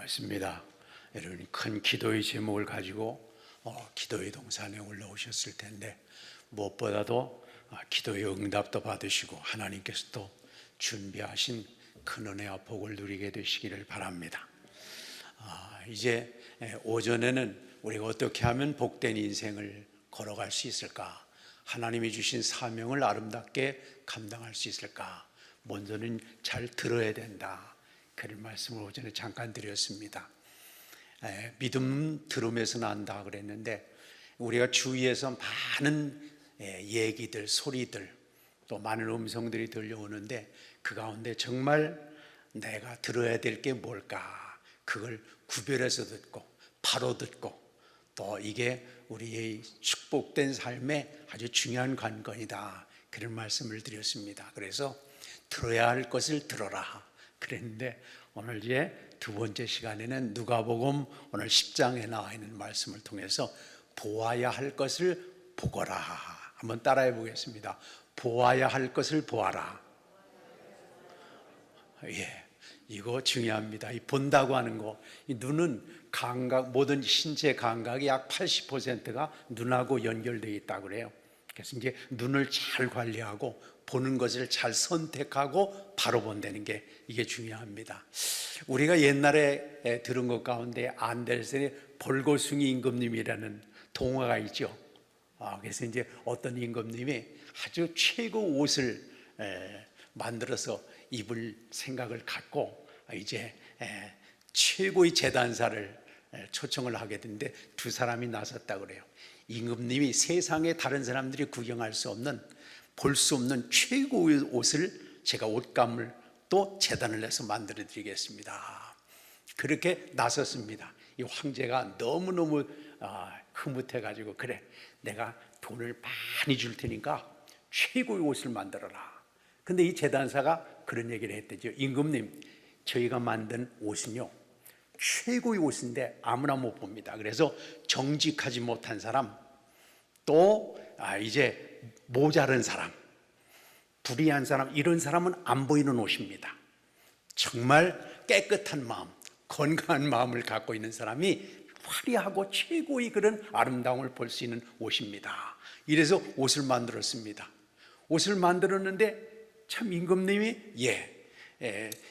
맞습니다. 여러분이 큰 기도의 제목을 가지고 기도의 동산에 올라오셨을 텐데 무엇보다도 기도의 응답도 받으시고 하나님께서 또 준비하신 큰 은혜와 복을 누리게 되시기를 바랍니다. 이제 오전에는 우리가 어떻게 하면 복된 인생을 걸어갈 수 있을까? 하나님이 주신 사명을 아름답게 감당할 수 있을까? 먼저는 잘 들어야 된다. 그런 말씀을 오전에 잠깐 드렸습니다. 믿음 들음에서 난다 그랬는데 우리가 주위에서 많은 얘기들, 소리들, 또 많은 음성들이 들려오는데 그 가운데 정말 내가 들어야 될 게 뭘까? 그걸 구별해서 듣고 바로 듣고 또 이게 우리의 축복된 삶의 아주 중요한 관건이다. 그런 말씀을 드렸습니다. 그래서 들어야 할 것을 들어라 그랬는데 오늘 이제 두 번째 시간에는 누가복음 오늘 10장에 나와 있는 말씀을 통해서 보아야 할 것을 보거라. 한번 따라해 보겠습니다. 보아야 할 것을 보아라. 이거 중요합니다. 이 본다고 하는 거, 이 눈은 감각, 모든 신체 감각이 약 80%가 눈하고 연결되어 있다고 그래요. 그래서 이제 눈을 잘 관리하고 보는 것을 잘 선택하고 바로 본다는 게 이게 중요합니다. 우리가 옛날에 들은 것 가운데 안데르센의 벌거숭이 임금님이라는 동화가 있죠. 그래서 이제 어떤 임금님이 아주 최고 옷을 만들어서 입을 생각을 갖고 이제 최고의 제단사를 초청을 하게 됐는데 두 사람이 나섰다 그래요. 임금님이 세상에 다른 사람들이 구경할 수 없는, 볼 수 없는 최고의 옷을 제가 옷감을 또 제단을 내서 만들어 드리겠습니다. 그렇게 나섰습니다. 이 황제가 너무너무 흐뭇해 가지고 그래, 내가 돈을 많이 줄 테니까 최고의 옷을 만들어라. 근데 이 제단사가 그런 얘기를 했대죠. 임금님, 저희가 만든 옷은요 최고의 옷인데 아무나 못 봅니다. 그래서 정직하지 못한 사람, 또 이제 모자른 사람, 불의한 사람, 이런 사람은 안 보이는 옷입니다. 정말 깨끗한 마음, 건강한 마음을 갖고 있는 사람이 화려하고 최고의 그런 아름다움을 볼 수 있는 옷입니다. 이래서 옷을 만들었습니다. 옷을 만들었는데 참 임금님이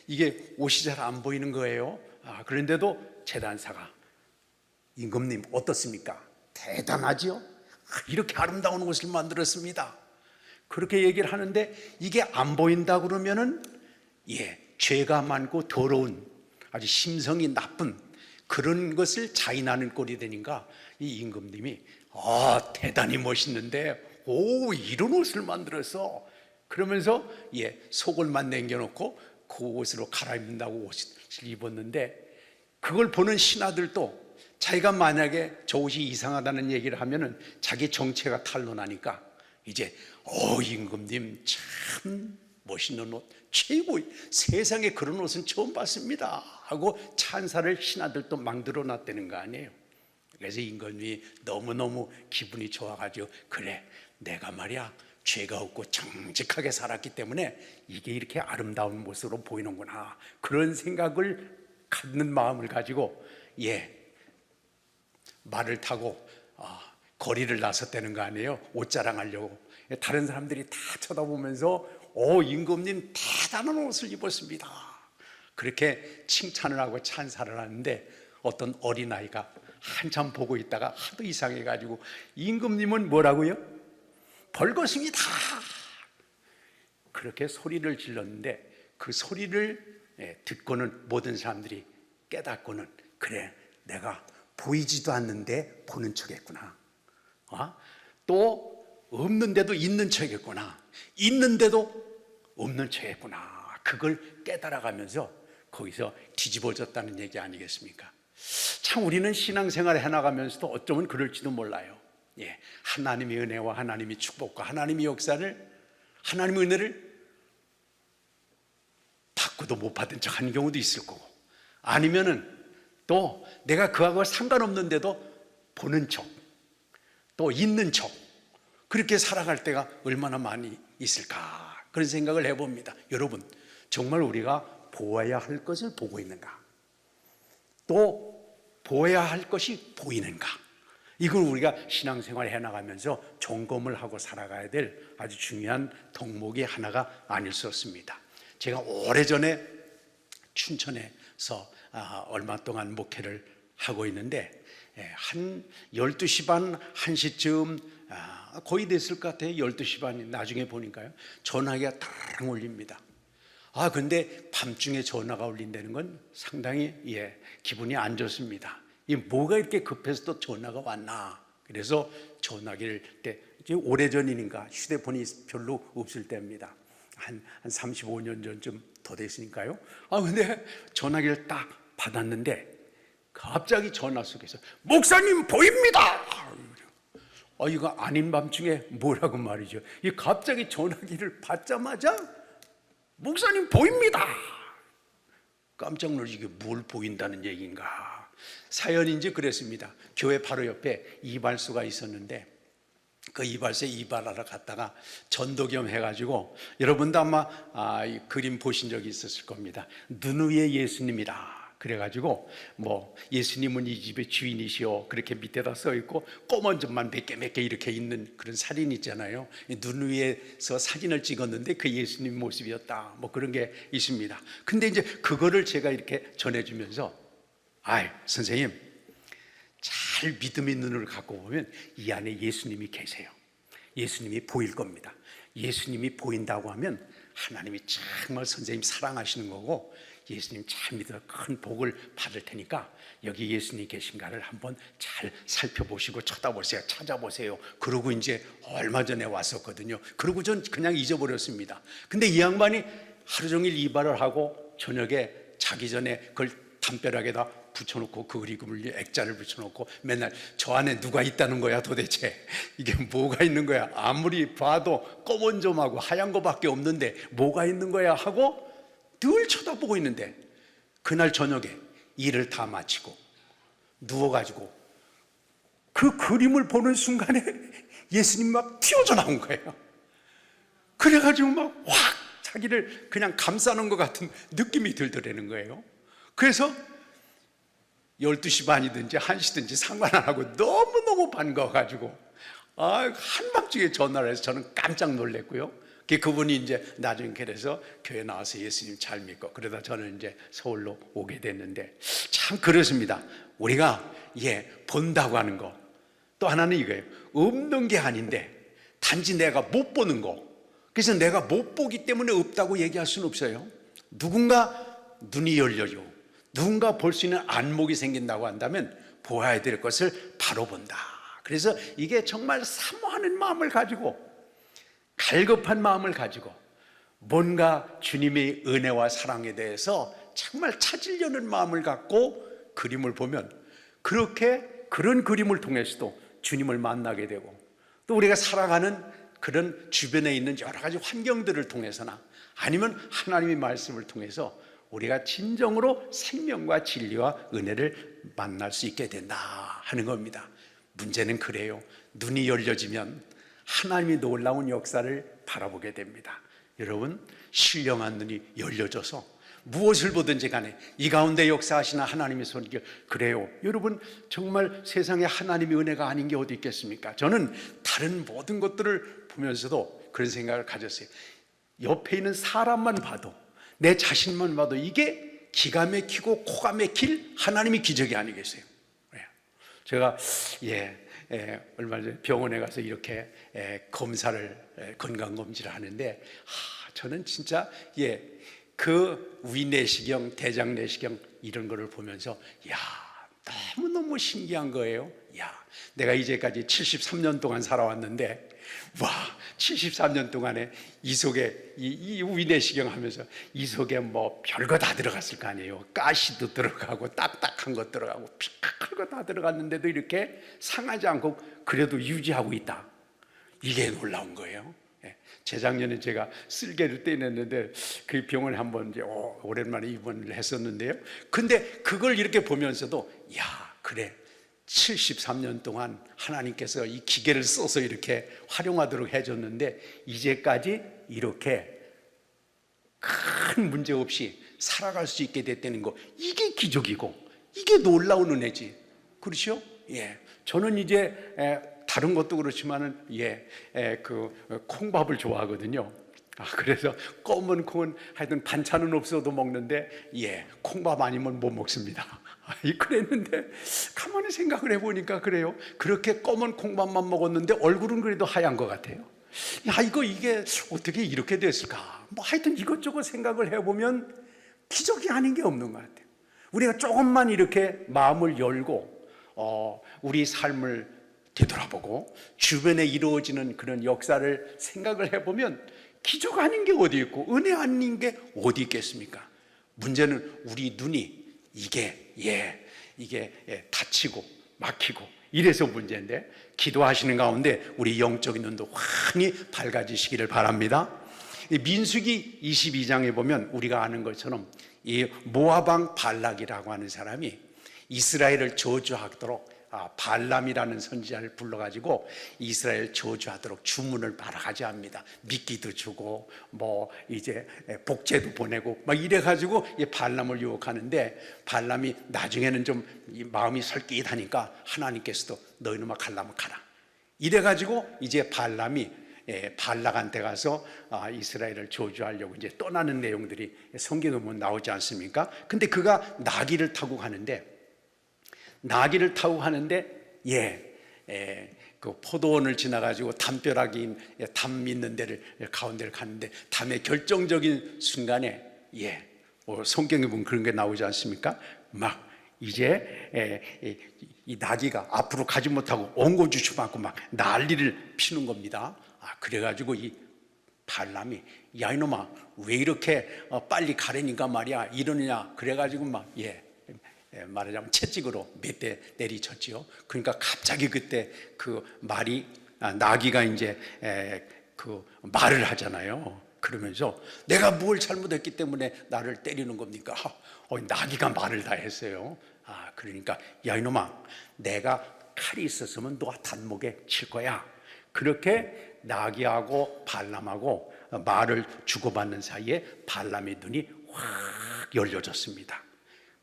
이게 옷이 잘 안 보이는 거예요. 그런데도 제단사가 임금님 어떻습니까? 대단하지요? 이렇게 아름다운 옷을 만들었습니다. 그렇게 얘기를 하는데 이게 안 보인다 그러면은 죄가 많고 더러운 아주 심성이 나쁜 그런 것을 자인하는 꼴이 되니까 이 임금님이 대단히 멋있는데 이런 옷을 만들어서 그러면서 속을만 남겨놓고 그 옷으로 갈아입는다고 옷을 입었는데 그걸 보는 신하들도 자기가 만약에 저 옷이 이상하다는 얘기를 하면은 자기 정체가 탄로나니까 이제 임금님 참 멋있는 옷, 최고의, 세상에 그런 옷은 처음 봤습니다 하고 찬사를 신하들도 만들어 놨다는 거 아니에요. 그래서 임금님이 너무너무 기분이 좋아가지고 그래, 내가 말이야 죄가 없고 정직하게 살았기 때문에 이게 이렇게 아름다운 모습으로 보이는구나, 그런 생각을 갖는 마음을 가지고 말을 타고 거리를 나섰다는 거 아니에요. 옷 자랑하려고. 다른 사람들이 다 쳐다보면서 임금님 대단한 옷을 입었습니다, 그렇게 칭찬을 하고 찬사를 하는데 어떤 어린아이가 한참 보고 있다가 하도 이상해가지고 임금님은 뭐라고요? 벌거숭이다, 그렇게 소리를 질렀는데 그 소리를 듣고는 모든 사람들이 깨닫고는 그래, 내가 보이지도 않는데 보는 척했구나, 또 없는데도 있는 척했구나, 있는데도 없는 척했구나, 그걸 깨달아가면서 거기서 뒤집어졌다는 얘기 아니겠습니까? 참 우리는 신앙생활을 해나가면서도 어쩌면 그럴지도 몰라요. 하나님의 은혜와 하나님의 축복과 하나님의 역사를, 하나님의 은혜를 받고도 못 받은 척 하는 경우도 있을 거고, 아니면은 또 내가 그하고 상관없는데도 보는 척, 또 있는 척, 그렇게 살아갈 때가 얼마나 많이 있을까, 그런 생각을 해봅니다. 여러분, 정말 우리가 보아야 할 것을 보고 있는가? 또 보아야 할 것이 보이는가? 이걸 우리가 신앙생활 해나가면서 점검을 하고 살아가야 될 아주 중요한 덕목이 하나가 아닐 수 없습니다. 제가 오래전에 춘천에서 얼마 동안 목회를 하고 있는데 한 12시 반, 1시쯤 거의 됐을 것 같아요. 12시 반이 나중에 보니까요. 전화기가 탁 울립니다. 근데 밤중에 전화가 울린다는 건 상당히 기분이 안 좋습니다. 이 뭐가 이렇게 급해서 또 전화가 왔나? 그래서 전화기를 때 이제 오래전이니까 휴대폰이 별로 없을 때입니다. 한 35년 전쯤 더 됐으니까요. 근데 전화기를 딱 받았는데 갑자기 전화 속에서 목사님 보입니다. 이거 아닌 밤중에 뭐라고 말이죠. 이 갑자기 전화기를 받자마자 목사님 보입니다. 깜짝 놀라서 이게 뭘 보인다는 얘기인가. 사연인지 그랬습니다. 교회 바로 옆에 이발소가 있었는데 그 이발소에 이발하러 갔다가 전도겸 해가지고 여러분도 아마 이 그림 보신 적이 있었을 겁니다. 눈 위에 예수님이라 그래가지고 뭐 예수님은 이 집의 주인이시오 그렇게 밑에다 써있고 검은 점만 몇 개 이렇게 있는 그런 사진 있잖아요. 눈 위에서 사진을 찍었는데 그 예수님 모습이었다 뭐 그런 게 있습니다. 근데 이제 그거를 제가 이렇게 전해주면서 선생님 잘 믿음의 눈을 갖고 보면 이 안에 예수님이 계세요. 예수님이 보일 겁니다. 예수님이 보인다고 하면 하나님이 정말 선생님 사랑하시는 거고 예수님 잘 믿어 큰 복을 받을 테니까 여기 예수님 계신가를 한번 잘 살펴보시고 쳐다보세요. 찾아보세요. 그러고 이제 얼마 전에 왔었거든요. 그러고 전 그냥 잊어버렸습니다. 근데 이 양반이 하루 종일 이발을 하고 저녁에 자기 전에 그걸 담벼락에다 붙여놓고 그 그림을 액자를 붙여놓고 맨날 저 안에 누가 있다는 거야 도대체 이게 뭐가 있는 거야 아무리 봐도 검은 점하고 하얀 거밖에 없는데 뭐가 있는 거야 하고 늘 쳐다보고 있는데 그날 저녁에 일을 다 마치고 누워가지고 그 그림을 보는 순간에 예수님 막 튀어져 나온 거예요. 그래가지고 막 확 자기를 그냥 감싸는 것 같은 느낌이 들더라는 거예요. 그래서 12시 반이든지 1시든지 상관 안 하고 너무너무 반가워가지고 한밤중에 전화를 해서 저는 깜짝 놀랐고요. 그분이 이제 나중에 그래서 교회 나와서 예수님 잘 믿고 그러다 저는 이제 서울로 오게 됐는데 참 그렇습니다. 우리가 본다고 하는 거 또 하나는 이거예요. 없는 게 아닌데 단지 내가 못 보는 거. 그래서 내가 못 보기 때문에 없다고 얘기할 수는 없어요. 누군가 눈이 열려요. 누군가 볼 수 있는 안목이 생긴다고 한다면 보아야 될 것을 바로 본다. 그래서 이게 정말 사모하는 마음을 가지고 갈급한 마음을 가지고 뭔가 주님의 은혜와 사랑에 대해서 정말 찾으려는 마음을 갖고 그림을 보면 그런 그림을 통해서도 주님을 만나게 되고 또 우리가 살아가는 그런 주변에 있는 여러 가지 환경들을 통해서나 아니면 하나님의 말씀을 통해서 우리가 진정으로 생명과 진리와 은혜를 만날 수 있게 된다 하는 겁니다. 문제는 그래요. 눈이 열려지면 하나님의 놀라운 역사를 바라보게 됩니다. 여러분 신령한 눈이 열려져서 무엇을 보든지 간에 이 가운데 역사하시는 하나님의 손길 그래요. 여러분 정말 세상에 하나님의 은혜가 아닌 게 어디 있겠습니까? 저는 다른 모든 것들을 보면서도 그런 생각을 가졌어요. 옆에 있는 사람만 봐도 내 자신만 봐도 이게 기가 막히고 코가 막힐 하나님의 기적이 아니겠어요? 제가 얼마 전에 병원에 가서 이렇게 건강검진을 하는데 저는 진짜 그 위내시경, 대장내시경 이런 거를 보면서 너무너무 신기한 거예요. 내가 이제까지 73년 동안 살아왔는데 73년 동안에 이 속에 이 위내시경 하면서 이 속에 뭐 별거 다 들어갔을 거 아니에요. 가시도 들어가고 딱딱한 것 들어가고 피클 거 다 들어갔는데도 이렇게 상하지 않고 그래도 유지하고 있다. 이게 놀라운 거예요. 재작년에 제가 쓸개를 떼냈는데 그 병원에 한번 이제 오랜만에 입원을 했었는데요. 근데 그걸 이렇게 보면서도 그래 73년 동안 하나님께서 이 기계를 써서 이렇게 활용하도록 해줬는데 이제까지 이렇게 큰 문제 없이 살아갈 수 있게 됐다는 거 이게 기적이고 이게 놀라운 은혜지. 그렇죠? 예. 저는 이제 다른 것도 그렇지만은 그 콩밥을 좋아하거든요. 그래서 검은 콩은 하여튼 반찬은 없어도 먹는데 콩밥 아니면 못 먹습니다. 그랬는데 가만히 생각을 해보니까 그래요. 그렇게 검은 콩밥만 먹었는데 얼굴은 그래도 하얀 것 같아요. 이게 어떻게 이렇게 됐을까? 하여튼 이것저것 생각을 해보면 기적이 아닌 게 없는 것 같아요. 우리가 조금만 이렇게 마음을 열고 우리 삶을 되돌아보고 주변에 이루어지는 그런 역사를 생각을 해보면 기적 아닌 게 어디 있고 은혜 아닌 게 어디 있겠습니까? 문제는 우리 눈이 이게 다치고 막히고 이래서 문제인데, 기도하시는 가운데 우리 영적인 눈도 환히 밝아지시기를 바랍니다. 민수기 22장에 보면 우리가 아는 것처럼 이 모압 왕 발락이라고 하는 사람이 이스라엘을 저주하도록 발람이라는 선지자를 불러가지고 이스라엘 저주하도록 주문을 바라가지 합니다. 미끼도 주고 이제 복제도 보내고 막 이래가지고 이 발람을 유혹하는데, 발람이 나중에는 좀 마음이 설깃하니까 하나님께서도 너희는 가려면 가라 이래가지고 이제 발람이 발락한테 가서 이스라엘을 저주하려고 이제 떠나는 내용들이 성경에 보면 나오지 않습니까? 근데 그가 나귀를 타고 가는데 그 포도원을 지나가지고 담벼락인 담 있는 데를 가운데를 갔는데 담의 결정적인 순간에 성경에 보면 그런 게 나오지 않습니까? 막 이제 이 나귀가 앞으로 가지 못하고 엉거주춤 않고 막 난리를 피는 겁니다. 그래가지고 이 발람이 야 이놈아 왜 이렇게 빨리 가려니까 말이야 이러느냐 그래가지고 말하자면 채찍으로 몇 대 내리쳤지요. 그러니까 갑자기 그때 그 말이 나귀가 이제 그 말을 하잖아요. 그러면서 내가 뭘 잘못했기 때문에 나를 때리는 겁니까? 나귀가 말을 다 했어요. 그러니까 야 이놈아 내가 칼이 있었으면 너 단목에 칠 거야. 그렇게 나귀하고 발람하고 말을 주고받는 사이에 발람의 눈이 확 열려졌습니다.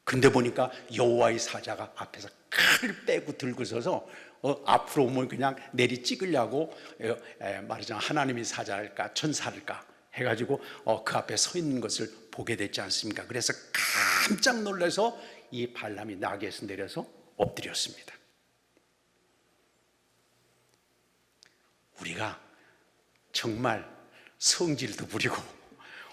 근데 보니까 여호와의 사자가 앞에서 칼을 빼고 들고 서서 앞으로 오면 그냥 내리 찍으려고 말하자면 하나님의 사자일까 천사일까 해가지고 그 앞에 서 있는 것을 보게 됐지 않습니까? 그래서 깜짝 놀라서 이 발람이 나귀에서 내려서 엎드렸습니다. 우리가 정말 성질도 부리고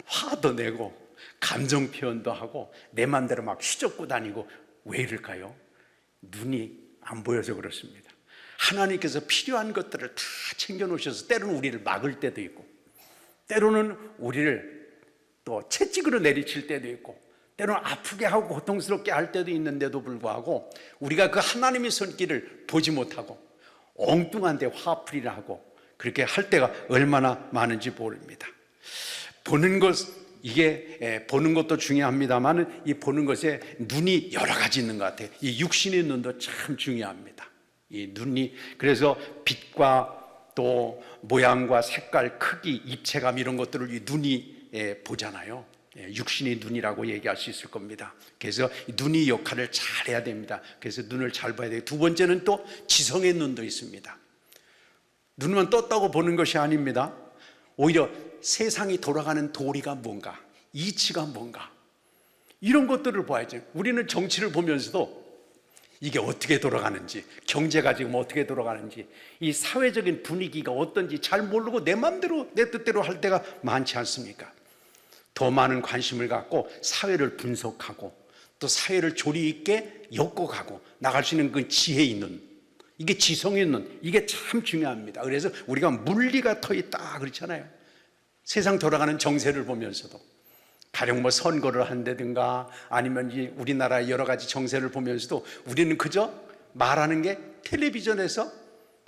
화도 내고 감정 표현도 하고 내 맘대로 막 휘젓고 다니고 왜 이럴까요? 눈이 안 보여서 그렇습니다. 하나님께서 필요한 것들을 다 챙겨놓으셔서 때로는 우리를 막을 때도 있고 때로는 우리를 또 채찍으로 내리칠 때도 있고 때로는 아프게 하고 고통스럽게 할 때도 있는데도 불구하고 우리가 그 하나님의 손길을 보지 못하고 엉뚱한 데 화풀이를 하고 그렇게 할 때가 얼마나 많은지 모릅니다. 보는 것도 중요합니다만 이 보는 것에 눈이 여러 가지 있는 것 같아요. 이 육신의 눈도 참 중요합니다. 이 눈이 그래서 빛과 또 모양과 색깔, 크기, 입체감 이런 것들을 이 눈이 보잖아요. 육신의 눈이라고 얘기할 수 있을 겁니다. 그래서 눈이 역할을 잘 해야 됩니다. 그래서 눈을 잘 봐야 돼요. 두 번째는 또 지성의 눈도 있습니다. 눈만 떴다고 보는 것이 아닙니다. 오히려 세상이 돌아가는 도리가 뭔가, 이치가 뭔가 이런 것들을 봐야죠. 우리는 정치를 보면서도 이게 어떻게 돌아가는지, 경제가 지금 어떻게 돌아가는지, 이 사회적인 분위기가 어떤지 잘 모르고 내 마음대로 내 뜻대로 할 때가 많지 않습니까? 더 많은 관심을 갖고 사회를 분석하고 또 사회를 조리 있게 엮어가고 나갈 수 있는 그 지혜 있는, 이게 지성이 있는, 이게 참 중요합니다. 그래서 우리가 물리가 터 있다 그렇잖아요. 세상 돌아가는 정세를 보면서도 가령 선거를 한다든가 아니면 이 우리나라 여러 가지 정세를 보면서도 우리는 그저 말하는 게 텔레비전에서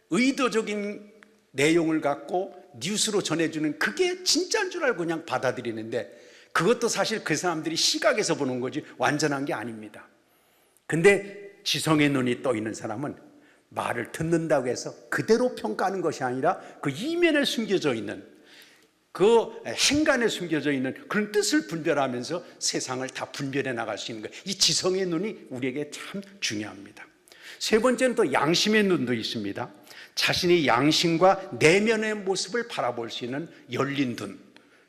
의도적인 내용을 갖고 뉴스로 전해주는 그게 진짜인 줄 알고 그냥 받아들이는데 그것도 사실 그 사람들이 시각에서 보는 거지 완전한 게 아닙니다. 근데 지성의 눈이 떠 있는 사람은 말을 듣는다고 해서 그대로 평가하는 것이 아니라 그 이면에 숨겨져 있는 그 행간에 숨겨져 있는 그런 뜻을 분별하면서 세상을 다 분별해 나갈 수 있는 거예요. 이 지성의 눈이 우리에게 참 중요합니다. 세 번째는 또 양심의 눈도 있습니다. 자신의 양심과 내면의 모습을 바라볼 수 있는 열린 눈.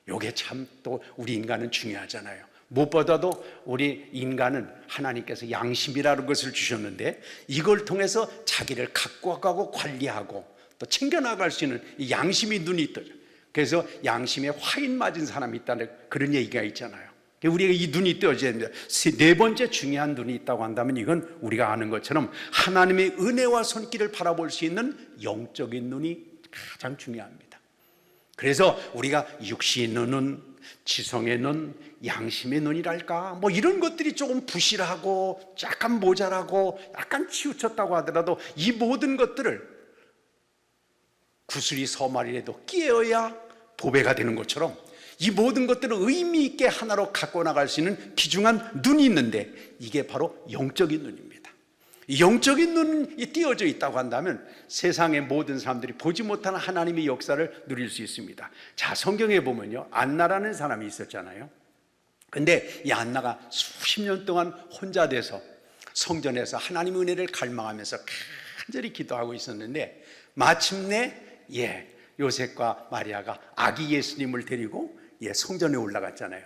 이게 참 또 우리 인간은 중요하잖아요. 무엇보다도 우리 인간은 하나님께서 양심이라는 것을 주셨는데 이걸 통해서 자기를 갖고 가고 관리하고 또 챙겨나갈 수 있는 이 양심의 눈이 있다. 그래서 양심에 화인 맞은 사람이 있다는 그런 얘기가 있잖아요. 우리가 이 눈이 떠져야 됩니다. 네 번째 중요한 눈이 있다고 한다면 이건 우리가 아는 것처럼 하나님의 은혜와 손길을 바라볼 수 있는 영적인 눈이 가장 중요합니다. 그래서 우리가 육신의 눈은, 지성의 눈, 양심의 눈이랄까 뭐 이런 것들이 조금 부실하고 약간 모자라고 약간 치우쳤다고 하더라도 이 모든 것들을 구슬이 서말이라도 끼어야 보배가 되는 것처럼 이 모든 것들을 의미 있게 하나로 갖고 나갈 수 있는 귀중한 눈이 있는데 이게 바로 영적인 눈입니다. 영적인 눈이 띄어져 있다고 한다면 세상의 모든 사람들이 보지 못하는 하나님의 역사를 누릴 수 있습니다. 자, 성경에 보면요, 안나라는 사람이 있었잖아요. 근데 이 안나가 수십 년 동안 혼자 돼서 성전에서 하나님의 은혜를 갈망하면서 간절히 기도하고 있었는데 마침내 요셉과 마리아가 아기 예수님을 데리고 성전에 올라갔잖아요.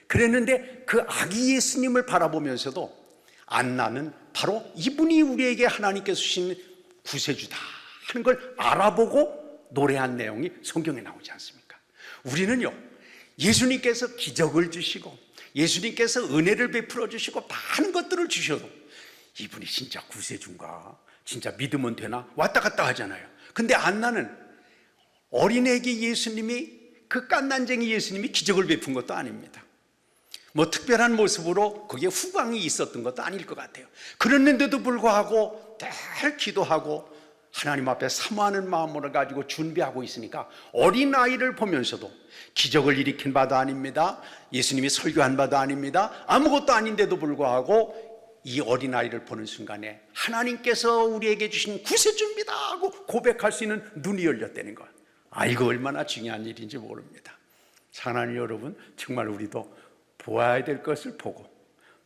그랬는데 그 아기 예수님을 바라보면서도 안나는 바로 이분이 우리에게 하나님께서 주신 구세주다 하는 걸 알아보고 노래한 내용이 성경에 나오지 않습니까? 우리는요, 예수님께서 기적을 주시고 예수님께서 은혜를 베풀어 주시고 많은 것들을 주셔도 이분이 진짜 구세주인가, 진짜 믿으면 되나 왔다 갔다 하잖아요. 근데 안나는 어린애기 예수님이, 그 깐난쟁이 예수님이 기적을 베푼 것도 아닙니다. 뭐 특별한 모습으로 거기에 후광이 있었던 것도 아닐 것 같아요. 그랬는데도 불구하고 늘 기도하고 하나님 앞에 사모하는 마음으로 가지고 준비하고 있으니까 어린아이를 보면서도 기적을 일으킨 바도 아닙니다. 예수님이 설교한 바도 아닙니다. 아무것도 아닌데도 불구하고 이 어린아이를 보는 순간에 하나님께서 우리에게 주신 구세주입니다 하고 고백할 수 있는 눈이 열렸다는 거예요. 이거 얼마나 중요한 일인지 모릅니다. 사랑하는 여러분, 정말 우리도 보아야 될 것을 보고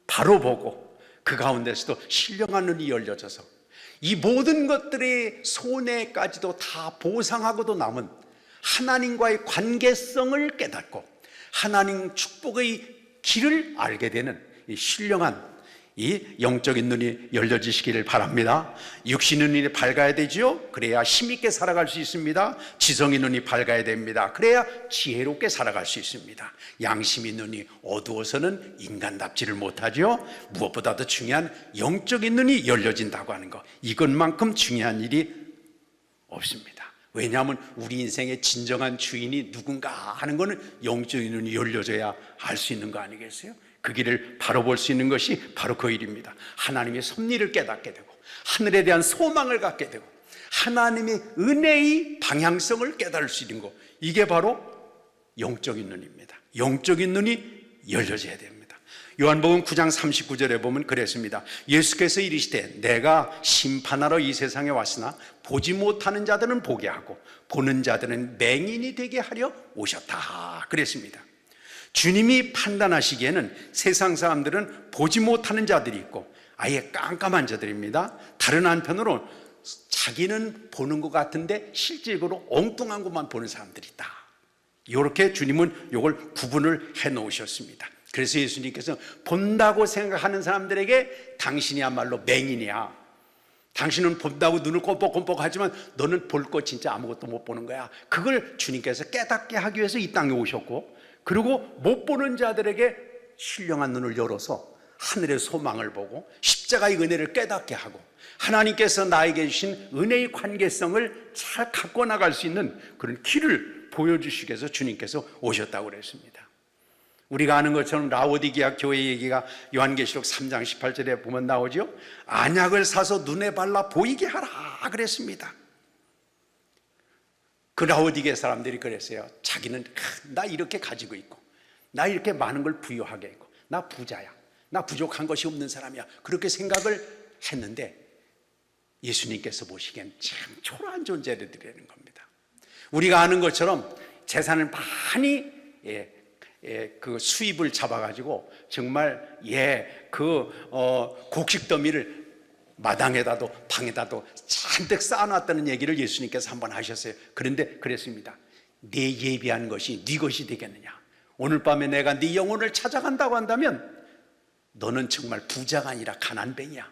바로 보고 그 가운데서도 신령한 눈이 열려져서 이 모든 것들의 손해까지도 다 보상하고도 남은 하나님과의 관계성을 깨닫고 하나님 축복의 길을 알게 되는 이 신령한 이 영적인 눈이 열려지시기를 바랍니다. 육신의 눈이 밝아야 되죠. 그래야 힘있게 살아갈 수 있습니다. 지성의 눈이 밝아야 됩니다. 그래야 지혜롭게 살아갈 수 있습니다. 양심의 눈이 어두워서는 인간답지를 못하죠. 무엇보다도 중요한 영적인 눈이 열려진다고 하는 것, 이것만큼 중요한 일이 없습니다. 왜냐하면 우리 인생의 진정한 주인이 누군가 하는 것은 영적인 눈이 열려져야 알 수 있는 거 아니겠어요? 그 길을 바로 볼 수 있는 것이 바로 그 일입니다. 하나님의 섭리를 깨닫게 되고 하늘에 대한 소망을 갖게 되고 하나님의 은혜의 방향성을 깨달을 수 있는 것, 이게 바로 영적인 눈입니다. 영적인 눈이 열려져야 됩니다. 요한복음 9장 39절에 보면 그랬습니다. 예수께서 이르시되 내가 심판하러 이 세상에 왔으나 보지 못하는 자들은 보게 하고 보는 자들은 맹인이 되게 하려 오셨다 그랬습니다. 주님이 판단하시기에는 세상 사람들은 보지 못하는 자들이 있고 아예 깜깜한 자들입니다. 다른 한편으로 자기는 보는 것 같은데 실질적으로 엉뚱한 것만 보는 사람들이 있다. 이렇게 주님은 이걸 구분을 해 놓으셨습니다. 그래서 예수님께서 본다고 생각하는 사람들에게 당신이야말로 맹인이야, 당신은 본다고 눈을 껌뻑껌뻑 하지만 너는 볼 거 진짜 아무것도 못 보는 거야. 그걸 주님께서 깨닫게 하기 위해서 이 땅에 오셨고, 그리고 못 보는 자들에게 신령한 눈을 열어서 하늘의 소망을 보고 십자가의 은혜를 깨닫게 하고 하나님께서 나에게 주신 은혜의 관계성을 잘 갖고 나갈 수 있는 그런 길을 보여주시기 위해서 주님께서 오셨다고 그랬습니다. 우리가 아는 것처럼 라오디게아 교회 얘기가 요한계시록 3장 18절에 보면 나오죠. 안약을 사서 눈에 발라 보이게 하라 그랬습니다. 그 라오디게아 사람들이 그랬어요. 자기는 나 이렇게 가지고 있고 나 이렇게 많은 걸 부유하게 있고 나 부자야, 나 부족한 것이 없는 사람이야, 그렇게 생각을 했는데 예수님께서 보시기엔 참 초라한 존재들이라는 겁니다. 우리가 아는 것처럼 재산을 많이 그 수입을 잡아가지고 정말 곡식 더미를 마당에다도 방에다도 잔뜩 쌓아놨다는 얘기를 예수님께서 한번 하셨어요. 그런데 그랬습니다. 네 예비한 것이 네 것이 되겠느냐? 오늘 밤에 내가 네 영혼을 찾아간다고 한다면 너는 정말 부자가 아니라 가난뱅이야.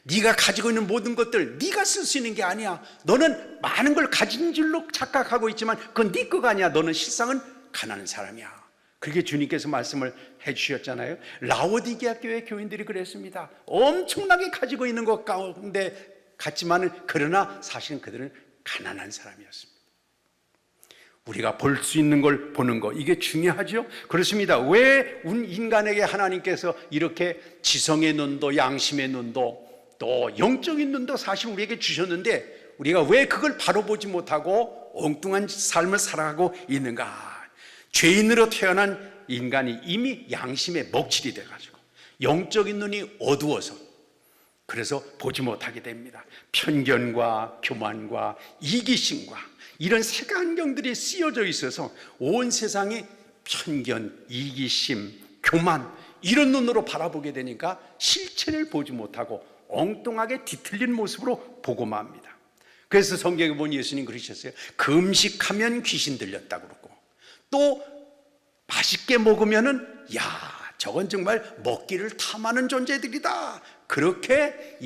네가 가지고 있는 모든 것들 네가 쓸 수 있는 게 아니야. 너는 많은 걸 가진 줄로 착각하고 있지만 그건 네 거가 아니야. 너는 실상은 가난한 사람이야. 그렇게 주님께서 말씀을 해주셨잖아요. 라오디게아 교회 교인들이 그랬습니다. 엄청나게 가지고 있는 것 가운데 같지만은 그러나 사실은 그들은 가난한 사람이었습니다. 우리가 볼 수 있는 걸 보는 거, 이게 중요하죠. 그렇습니다. 왜 인간에게 하나님께서 이렇게 지성의 눈도 양심의 눈도 또 영적인 눈도 사실 우리에게 주셨는데 우리가 왜 그걸 바로 보지 못하고 엉뚱한 삶을 살아가고 있는가? 죄인으로 태어난 인간이 이미 양심의 먹칠이 돼가지고 영적인 눈이 어두워서 그래서 보지 못하게 됩니다. 편견과 교만과 이기심과 이런 색안경들이 씌어져 있어서 온 세상이 편견, 이기심, 교만 이런 눈으로 바라보게 되니까 실체를 보지 못하고 엉뚱하게 뒤틀린 모습으로 보고 맙니다. 그래서 성경에 보니 예수님 그러셨어요. 금식하면 귀신 들렸다고 그러고 또 맛있게 먹으면은 야 저건 정말 먹기를 탐하는 존재들이다. 그렇게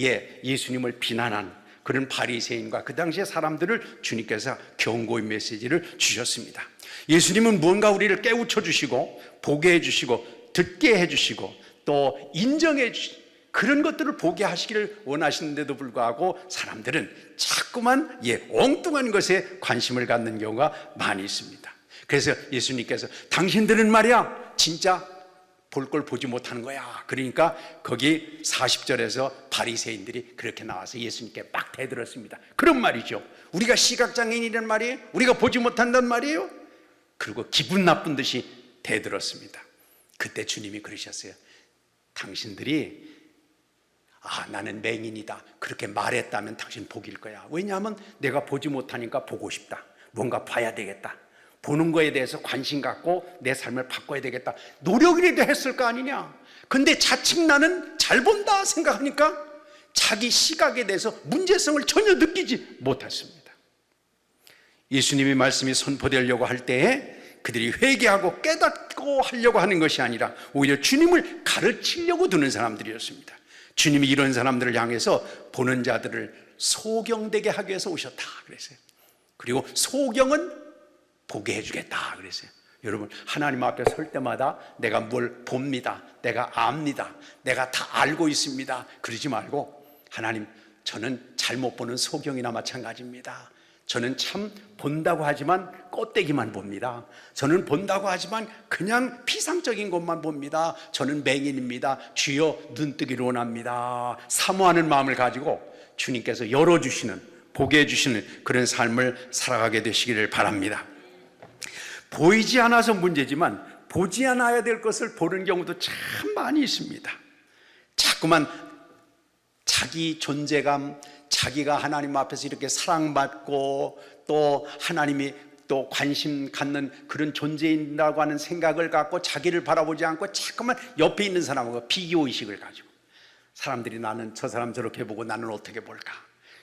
예수님을 비난한 그런 바리새인과 그 당시의 사람들을 주님께서 경고의 메시지를 주셨습니다. 예수님은 무언가 우리를 깨우쳐 주시고 보게 해주시고 듣게 해주시고 또 인정해 주시고 그런 것들을 보게 하시기를 원하시는데도 불구하고 사람들은 자꾸만 엉뚱한 것에 관심을 갖는 경우가 많이 있습니다. 그래서 예수님께서 당신들은 말이야 진짜 볼 걸 보지 못하는 거야. 그러니까 거기 40절에서 바리새인들이 그렇게 나와서 예수님께 막 대들었습니다. 그런 말이죠. 우리가 시각장애인이란 말이에요? 우리가 보지 못한단 말이에요? 그리고 기분 나쁜 듯이 대들었습니다. 그때 주님이 그러셨어요. 당신들이 나는 맹인이다 그렇게 말했다면 당신 복일 거야. 왜냐하면 내가 보지 못하니까 보고 싶다. 뭔가 봐야 되겠다. 보는 거에 대해서 관심 갖고 내 삶을 바꿔야 되겠다. 노력이라도 했을 거 아니냐. 근데 자칫 나는 잘 본다 생각하니까 자기 시각에 대해서 문제성을 전혀 느끼지 못했습니다. 예수님의 말씀이 선포되려고 할 때에 그들이 회개하고 깨닫고 하려고 하는 것이 아니라 오히려 주님을 가르치려고 드는 사람들이었습니다. 주님이 이런 사람들을 향해서 보는 자들을 소경되게 하기 위해서 오셨다 그랬어요. 그리고 소경은 보게 해주겠다 그랬어요. 여러분 하나님 앞에 설 때마다 내가 뭘 봅니다. 내가 압니다. 내가 다 알고 있습니다. 그러지 말고 하나님 저는 잘못 보는 소경이나 마찬가지입니다. 저는 참 본다고 하지만 껍데기만 봅니다. 저는 본다고 하지만 그냥 피상적인 것만 봅니다. 저는 맹인입니다. 주여 눈뜨기를 원합니다. 사모하는 마음을 가지고 주님께서 열어주시는 보게 해주시는 그런 삶을 살아가게 되시기를 바랍니다. 보이지 않아서 문제지만 보지 않아야 될 것을 보는 경우도 참 많이 있습니다. 자꾸만 자기 존재감, 자기가 하나님 앞에서 이렇게 사랑받고 또 하나님이 또 관심 갖는 그런 존재인다고 하는 생각을 갖고 자기를 바라보지 않고 자꾸만 옆에 있는 사람하고 비교의식을 가지고 사람들이 나는 저 사람 저렇게 보고 나는 어떻게 볼까?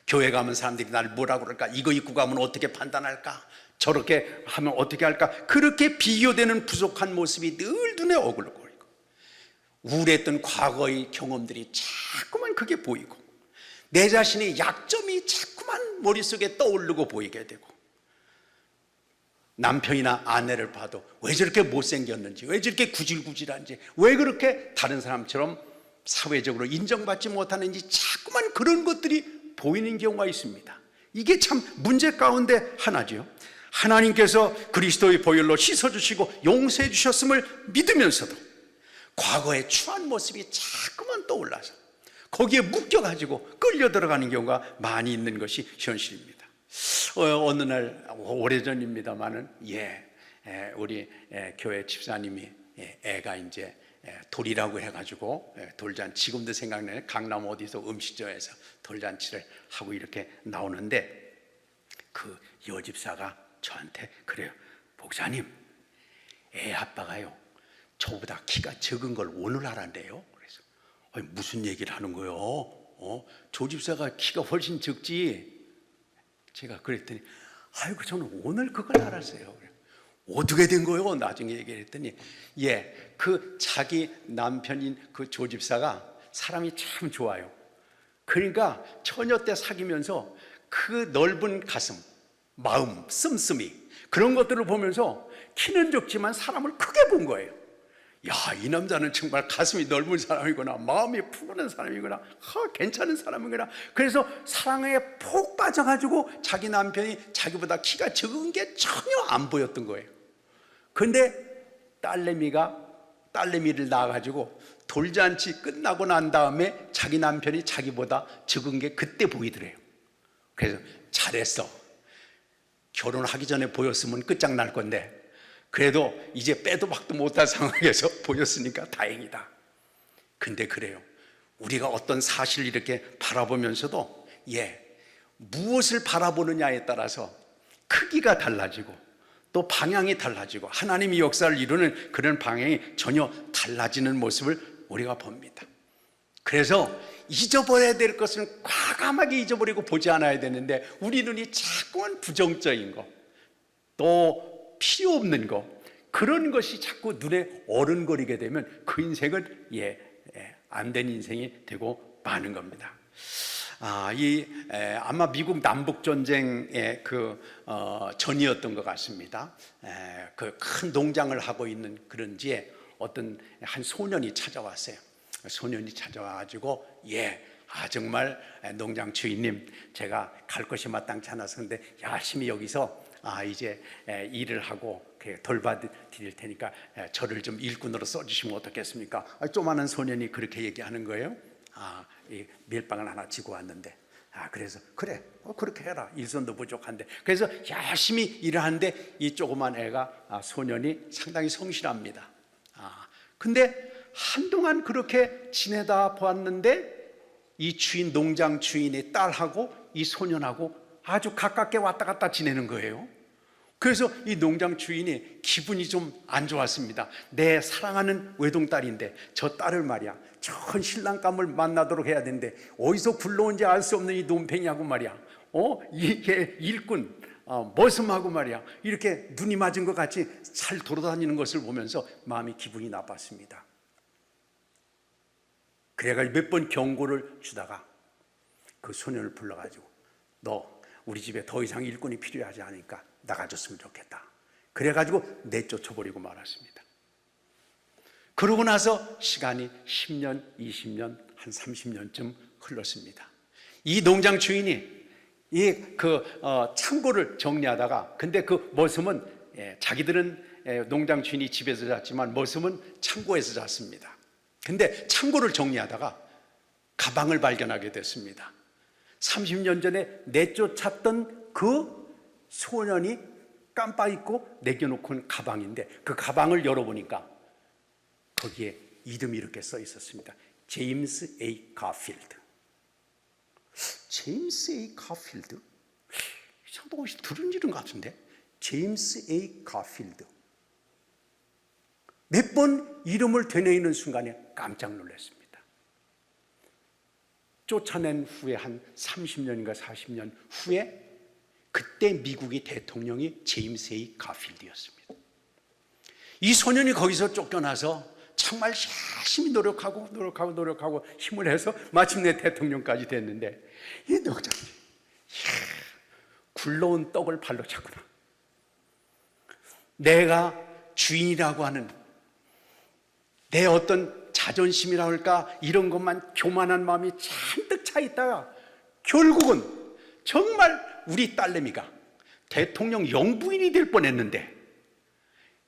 교회 가면 사람들이 나를 뭐라고 그럴까? 이거 입고 가면 어떻게 판단할까? 저렇게 하면 어떻게 할까? 그렇게 비교되는 부족한 모습이 늘 눈에 어글거리고 우울했던 과거의 경험들이 자꾸만 그게 보이고 내 자신의 약점이 자꾸만 머릿속에 떠오르고 보이게 되고 남편이나 아내를 봐도 왜 저렇게 못생겼는지 왜 저렇게 구질구질한지 왜 그렇게 다른 사람처럼 사회적으로 인정받지 못하는지 자꾸만 그런 것들이 보이는 경우가 있습니다. 이게 참 문제 가운데 하나죠. 하나님께서 그리스도의 보혈로 씻어주시고 용서해 주셨음을 믿으면서도 과거의 추한 모습이 자꾸만 떠올라서 거기에 묶여가지고 끌려 들어가는 경우가 많이 있는 것이 현실입니다. 어느 날 오래전입니다만은 우리 교회 집사님이 애가 이제 돌이라고 해가지고 돌잔치 지금도 생각나요. 강남 어디서 음식점에서 돌잔치를 하고 이렇게 나오는데 그 여집사가 저한테 그래요. 목사님, 애 아빠가요 저보다 키가 적은 걸 오늘 알았는데요. 그래서 아니, 무슨 얘기를 하는 거요? 조집사가 키가 훨씬 적지. 제가 그랬더니 아이고 저는 오늘 그걸 알았어요. 어떻게 된 거요? 나중에 얘기를 했더니 그 자기 남편인 그 조집사가 사람이 참 좋아요. 그러니까 처녀 때 사귀면서 그 넓은 가슴, 마음, 씀씀이 그런 것들을 보면서 키는 적지만 사람을 크게 본 거예요. 야, 이 남자는 정말 가슴이 넓은 사람이구나, 마음이 푸근한 사람이구나, 괜찮은 사람이구나. 그래서 사랑에 폭 빠져가지고 자기 남편이 자기보다 키가 적은 게 전혀 안 보였던 거예요. 근데 딸내미를 낳아가지고 돌잔치 끝나고 난 다음에 자기 남편이 자기보다 적은 게 그때 보이더래요. 그래서 잘했어. 결혼하기 전에 보였으면 끝장날 건데 그래도 이제 빼도 박도 못할 상황에서 보였으니까 다행이다. 근데 그래요, 우리가 어떤 사실을 이렇게 바라보면서도 무엇을 바라보느냐에 따라서 크기가 달라지고 또 방향이 달라지고 하나님이 역사를 이루는 그런 방향이 전혀 달라지는 모습을 우리가 봅니다. 그래서 잊어버려야 될 것은 과감하게 잊어버리고 보지 않아야 되는데 우리 눈이 자꾸만 부정적인 거, 또 필요 없는 거, 그런 것이 자꾸 눈에 어른거리게 되면 그 인생은 안 된 인생이 되고 마는 겁니다. 아마 미국 남북 전쟁의 전이었던 것 같습니다. 그 큰 농장을 하고 있는 그런지에 어떤 한 소년이 찾아왔어요. 소년이 찾아와가지고 정말 농장 주인님, 제가 갈 곳이 마땅치 않아서 근데 열심히 여기서 이제 일을 하고 돌봐드릴 테니까 저를 좀 일꾼으로 써주시면 어떻겠습니까? 조그마한 소년이 그렇게 얘기하는 거예요. 이 밀빵을 하나 지고 왔는데 그래서 그래 그렇게 해라, 일손도 부족한데. 그래서 열심히 일을 하는데 이 조그만 애가 소년이 상당히 성실합니다. 근데 한동안 그렇게 지내다 보았는데 이 주인, 농장 주인의 딸하고 이 소년하고 아주 가깝게 왔다 갔다 지내는 거예요. 그래서 이 농장 주인이 기분이 좀 안 좋았습니다. 내 사랑하는 외동딸인데 저 딸을 말이야 좋은 신랑감을 만나도록 해야 되는데 어디서 굴러온지 알 수 없는 이 논팽이하고 말이야 이게 일꾼 머슴하고 말이야 이렇게 눈이 맞은 것 같이 잘 돌아다니는 것을 보면서 마음이 기분이 나빴습니다. 그래가지고 몇 번 경고를 주다가 그 소년을 불러가지고 너 우리 집에 더 이상 일꾼이 필요하지 않으니까 나가줬으면 좋겠다. 그래가지고 내쫓아버리고 말았습니다. 그러고 나서 시간이 10년, 20년, 한 30년쯤 흘렀습니다. 이 농장 주인이 창고를 정리하다가, 근데 그 머슴은 자기들은 농장 주인이 집에서 잤지만 머슴은 창고에서 잤습니다. 근데 창고를 정리하다가 가방을 발견하게 됐습니다. 30년 전에 내쫓았던 그 소년이 깜빡 잊고 내겨놓고 온 가방인데 그 가방을 열어보니까 거기에 이름이 이렇게 써 있었습니다. 제임스 A. 가필드. 제임스 A. 가필드? 저도 어디서 들은 이름 같은데? 제임스 A. 가필드. 몇 번 이름을 되뇌이는 순간에 깜짝 놀랐습니다. 쫓아낸 후에 한 30년인가 40년 후에 그때 미국의 대통령이 제임스 A. 가필드였습니다. 이 소년이 거기서 쫓겨나서 정말 열심히 노력하고 힘을 해서 마침내 대통령까지 됐는데 이 농장이 굴러온 떡을 발로 찼구나. 내가 주인이라고 하는 내 어떤 자존심이라 할까 이런 것만 교만한 마음이 잔뜩 차 있다가 결국은 정말 우리 딸내미가 대통령 영부인이 될 뻔했는데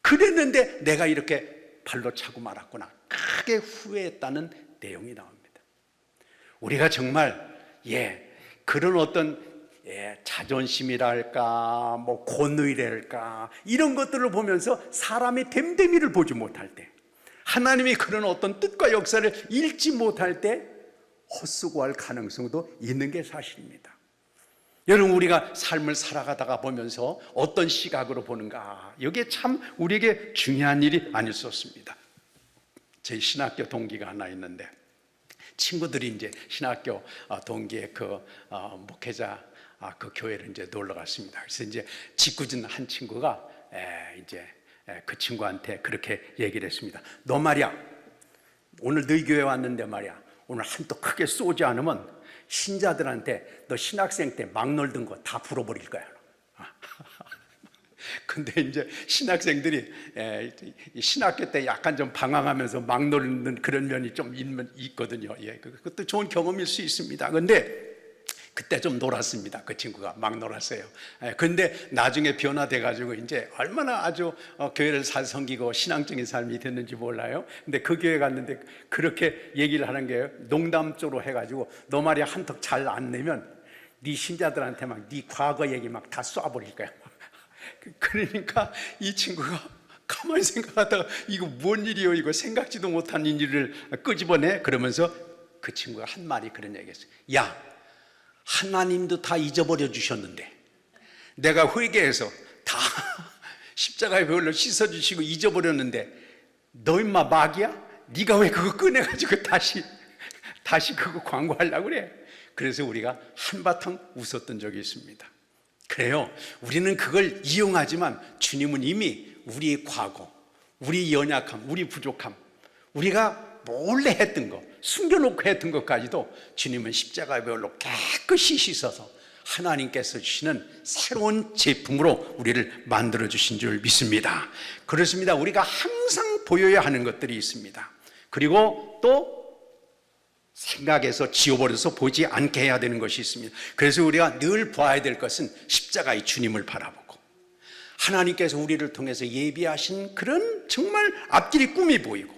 그랬는데 내가 이렇게 발로 차고 말았구나, 크게 후회했다는 내용이 나옵니다. 우리가 정말 그런 어떤 자존심이랄까 뭐 권위랄까 이런 것들을 보면서 사람의 됨됨이를 보지 못할 때, 하나님이 그런 어떤 뜻과 역사를 읽지 못할 때 헛수고할 가능성도 있는 게 사실입니다. 여러분, 우리가 삶을 살아가다가 보면서 어떤 시각으로 보는가, 이게 참 우리에게 중요한 일이 아닐 수 없습니다. 제 신학교 동기가 하나 있는데, 친구들이 이제 신학교 동기의 그 목회자 그 교회를 이제 놀러 갔습니다. 그래서 이제 짓궂은 한 친구가 이제 그 친구한테 그렇게 얘기를 했습니다. 너 말이야, 오늘 너희 교회 왔는데 말이야, 오늘 한턱 크게 쏘지 않으면 신자들한테 너 신학생 때 막 놀던 거 다 풀어버릴 거야. 근데 이제 신학생들이 신학교 때 약간 좀 방황하면서 막 놀는 그런 면이 좀 있거든요. 그것도 좋은 경험일 수 있습니다. 근데 그때 좀 놀았습니다. 그 친구가 막 놀았어요. 근데 나중에 변화돼가지고 이제 얼마나 아주 교회를 잘 섬기고 신앙적인 삶이 됐는지 몰라요. 근데 그 교회 갔는데 그렇게 얘기를 하는 게 농담조로 해가지고, 너 말이야 한턱 잘 안 내면 네 신자들한테 막 네 과거 얘기 막 다 쏴버릴 거야. 그러니까 이 친구가 가만히 생각하다가 이거 뭔 일이요, 이거 생각지도 못한 일을 끄집어내. 그러면서 그 친구가 한 말이 그런 얘기했어요. 야, 하나님도 다 잊어버려 주셨는데 내가 회개해서 다 십자가의 배울로 씻어주시고 잊어버렸는데 너 임마 막이야? 네가 왜 그거 꺼내가지고 다시 그거 광고하려고 그래? 그래서 우리가 한바탕 웃었던 적이 있습니다. 그래요, 우리는 그걸 이용하지만 주님은 이미 우리의 과거, 우리 연약함, 우리 부족함, 우리가 몰래 했던 거, 숨겨놓고 했던 것까지도 주님은 십자가의 배울로 깨끗이 씻어서 하나님께서 주시는 새로운 제품으로 우리를 만들어 주신 줄 믿습니다. 그렇습니다. 우리가 항상 보여야 하는 것들이 있습니다. 그리고 또 생각에서 지워버려서 보지 않게 해야 되는 것이 있습니다. 그래서 우리가 늘 봐야 될 것은 십자가의 주님을 바라보고, 하나님께서 우리를 통해서 예비하신 그런 정말 앞길이 꿈이 보이고,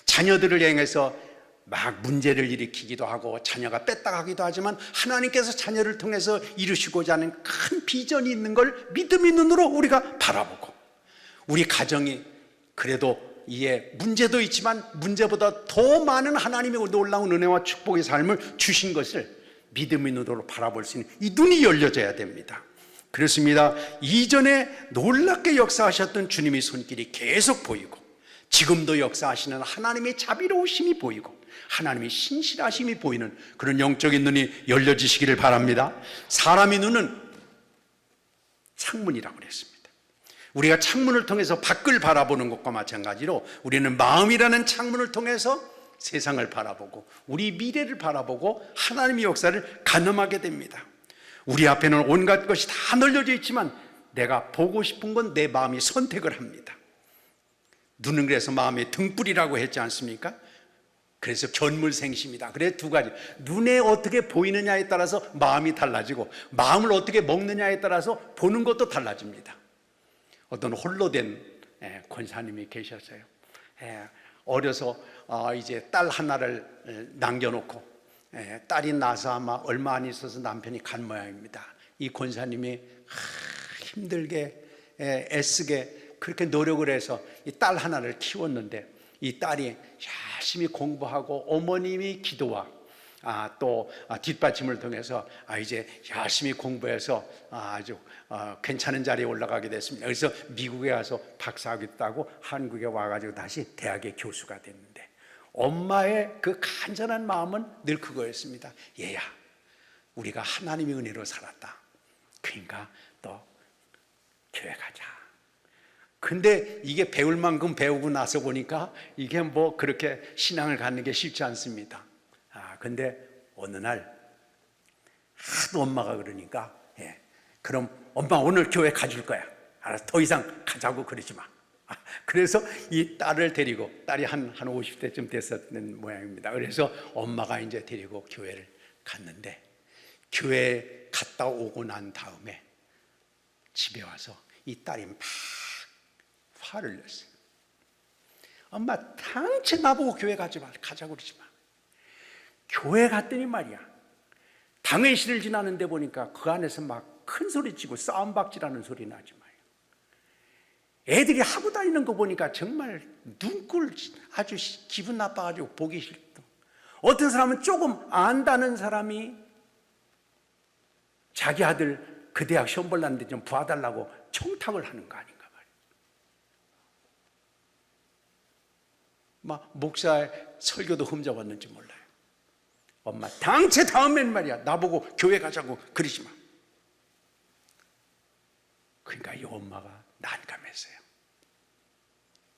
자녀들을 향해서 막 문제를 일으키기도 하고 자녀가 뺐다가기도 하지만 하나님께서 자녀를 통해서 이루시고자 하는 큰 비전이 있는 걸 믿음의 눈으로 우리가 바라보고, 우리 가정이 그래도 이에 문제도 있지만 문제보다 더 많은 하나님의 놀라운 은혜와 축복의 삶을 주신 것을 믿음의 눈으로 바라볼 수 있는 이 눈이 열려져야 됩니다. 그렇습니다. 이전에 놀랍게 역사하셨던 주님의 손길이 계속 보이고, 지금도 역사하시는 하나님의 자비로우심이 보이고, 하나님의 신실하심이 보이는 그런 영적인 눈이 열려지시기를 바랍니다. 사람의 눈은 창문이라고 그랬습니다. 우리가 창문을 통해서 밖을 바라보는 것과 마찬가지로 우리는 마음이라는 창문을 통해서 세상을 바라보고 우리 미래를 바라보고 하나님의 역사를 가늠하게 됩니다. 우리 앞에는 온갖 것이 다 널려져 있지만 내가 보고 싶은 건 내 마음이 선택을 합니다. 눈은 그래서 마음의 등불이라고 했지 않습니까? 그래서 견물생심이다. 그래 두 가지, 눈에 어떻게 보이느냐에 따라서 마음이 달라지고 마음을 어떻게 먹느냐에 따라서 보는 것도 달라집니다. 어떤 홀로 된 권사님이 계셨어요. 어려서 이제 딸 하나를 남겨놓고 딸이 나서 아마 얼마 안 있어서 남편이 간 모양입니다. 이 권사님이 힘들게 애쓰게 그렇게 노력을 해서 이 딸 하나를 키웠는데, 이 딸이 열심히 공부하고 어머님이 기도와 또 뒷받침을 통해서 이제 열심히 공부해서 아주 괜찮은 자리에 올라가게 됐습니다. 그래서 미국에 가서 박사학위 따고 한국에 와가지고 다시 대학의 교수가 됐는데, 엄마의 그 간절한 마음은 늘 그거였습니다. 얘야, 우리가 하나님의 은혜로 살았다. 그러니까 또 교회 가자. 근데 이게 배울 만큼 배우고 나서 보니까 이게 뭐 그렇게 신앙을 갖는 게 쉽지 않습니다. 근데 어느 날 하도 엄마가 그러니까 그럼 엄마 오늘 교회 가줄 거야. 알았어, 더 이상 가자고 그러지 마. 그래서 이 딸을 데리고, 딸이 한 50대쯤 됐었는 모양입니다. 그래서 엄마가 이제 데리고 교회를 갔는데, 교회 갔다 오고 난 다음에 집에 와서 이 딸이 막 화를 냈어요. 엄마 당최 나보고 교회 가자고 그러지 마. 교회 갔더니 말이야, 당회실을 지나는데 보니까 그 안에서 막 큰 소리 치고 싸움박질하는 소리 나지 마요. 애들이 하고 다니는 거 보니까 정말 눈꼴 아주 기분 나빠가지고 보기 싫다. 어떤 사람은 조금 안다는 사람이 자기 아들 그 대학 시험 볼랐는데 좀 봐달라고 청탁을 하는 거 아닌가 말이에요. 막 목사의 설교도 흠잡았는지 몰라요. 엄마 당체 다음엔 말이야 나보고 교회 가자고 그러지 마. 그러니까 이 엄마가 난감했어요.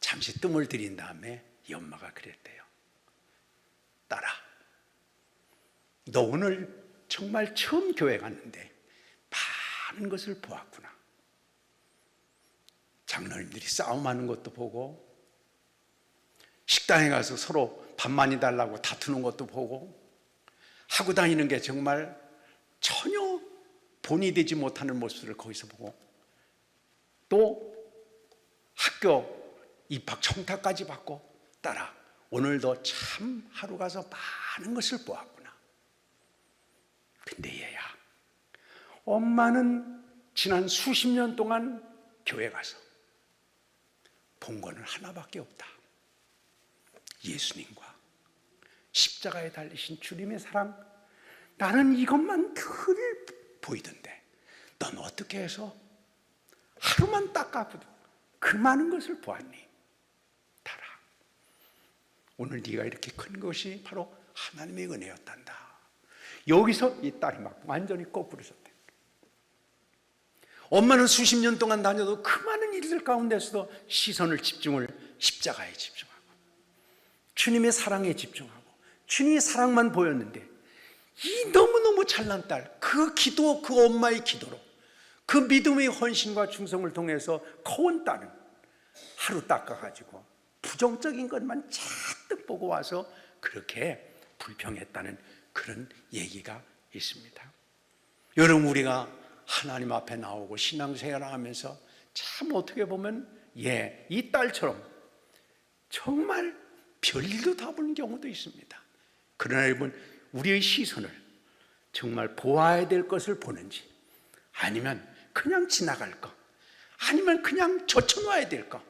잠시 뜸을 들인 다음에 이 엄마가 그랬대요. 딸아, 너 오늘 정말 처음 교회 갔는데 많은 것을 보았구나. 장로님들이 싸움하는 것도 보고, 식당에 가서 서로 밥 많이 달라고 다투는 것도 보고, 하고 다니는 게 정말 전혀 본이 되지 못하는 모습을 거기서 보고, 또 학교 입학 청탁까지 받고, 딸아 오늘도 참 하루 가서 많은 것을 보았구나. 근데 얘야, 엄마는 지난 수십 년 동안 교회 가서 본 거는 하나밖에 없다. 예수님과 십자가에 달리신 주님의 사랑. 나는 이것만 늘 보이던데 넌 어떻게 해서 하루만 딱 가고도 그 많은 것을 보았니? 달아, 오늘 네가 이렇게 큰 것이 바로 하나님의 은혜였단다. 여기서 이 딸이 막 완전히 거꾸로 섰대. 엄마는 수십 년 동안 다녀도 그 많은 일들 가운데서도 시선을 집중을 십자가에 집중하고 주님의 사랑에 집중하고 주님의 사랑만 보였는데, 이 너무너무 잘난 딸, 그 기도, 그 엄마의 기도로, 그 믿음의 헌신과 충성을 통해서 커온 딸은 하루 닦아가지고 부정적인 것만 잔뜩 보고 와서 그렇게 불평했다는 그런 얘기가 있습니다. 여러분, 우리가 하나님 앞에 나오고 신앙생활을 하면서 참 어떻게 보면 이 딸처럼 정말 별일도 다 보는 경우도 있습니다. 그러나 여러분, 우리의 시선을 정말 보아야 될 것을 보는지, 아니면 그냥 지나갈 거, 아니면 그냥 젖혀놔야 될 거,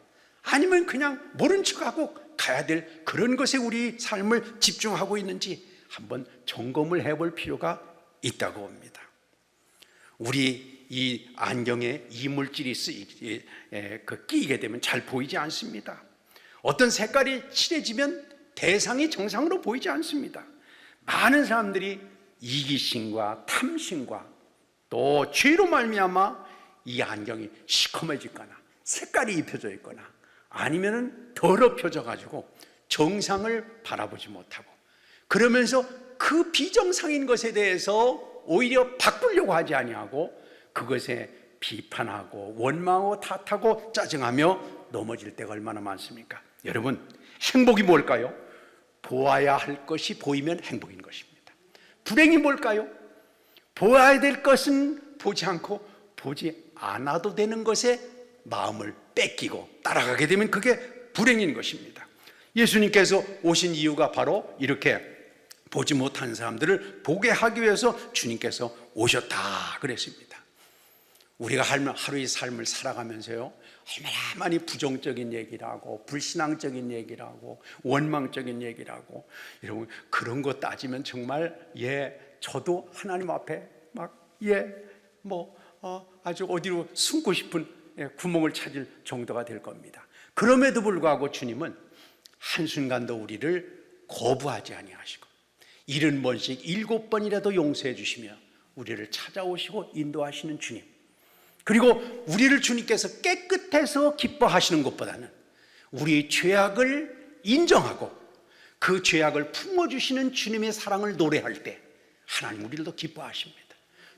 아니면 그냥 모른 척하고 가야 될 그런 것에 우리 삶을 집중하고 있는지 한번 점검을 해볼 필요가 있다고 봅니다. 우리 이 안경에 이물질이 끼게 되면 잘 보이지 않습니다. 어떤 색깔이 칠해지면 대상이 정상으로 보이지 않습니다. 많은 사람들이 이기심과 탐심과 또 죄로 말미암아 이 안경이 시커매지거나 색깔이 입혀져 있거나 아니면 더럽혀져 가지고 정상을 바라보지 못하고, 그러면서 그 비정상인 것에 대해서 오히려 바꾸려고 하지 아니하고 그것에 비판하고 원망하고 탓하고 짜증하며 넘어질 때가 얼마나 많습니까? 여러분, 행복이 뭘까요? 보아야 할 것이 보이면 행복인 것입니다. 불행이 뭘까요? 보아야 될 것은 보지 않고 보지 않아도 되는 것에 마음을 뺏기고 따라가게 되면 그게 불행인 것입니다. 예수님께서 오신 이유가 바로 이렇게 보지 못하는 사람들을 보게 하기 위해서 주님께서 오셨다 그랬습니다. 우리가 하루의 삶을 살아가면서요, 얼마나 많이 부정적인 얘기를 하고 불신앙적인 얘기를 하고 원망적인 얘기를 하고, 여러분 그런 거 따지면 정말 저도 하나님 앞에 아주 어디로 숨고 싶은 구멍을 찾을 정도가 될 겁니다. 그럼에도 불구하고 주님은 한순간도 우리를 거부하지 아니하시고 70번씩 7번이라도 용서해 주시며 우리를 찾아오시고 인도하시는 주님, 그리고 우리를 주님께서 깨끗해서 기뻐하시는 것보다는 우리의 죄악을 인정하고 그 죄악을 품어주시는 주님의 사랑을 노래할 때 하나님 우리를 더 기뻐하십니다.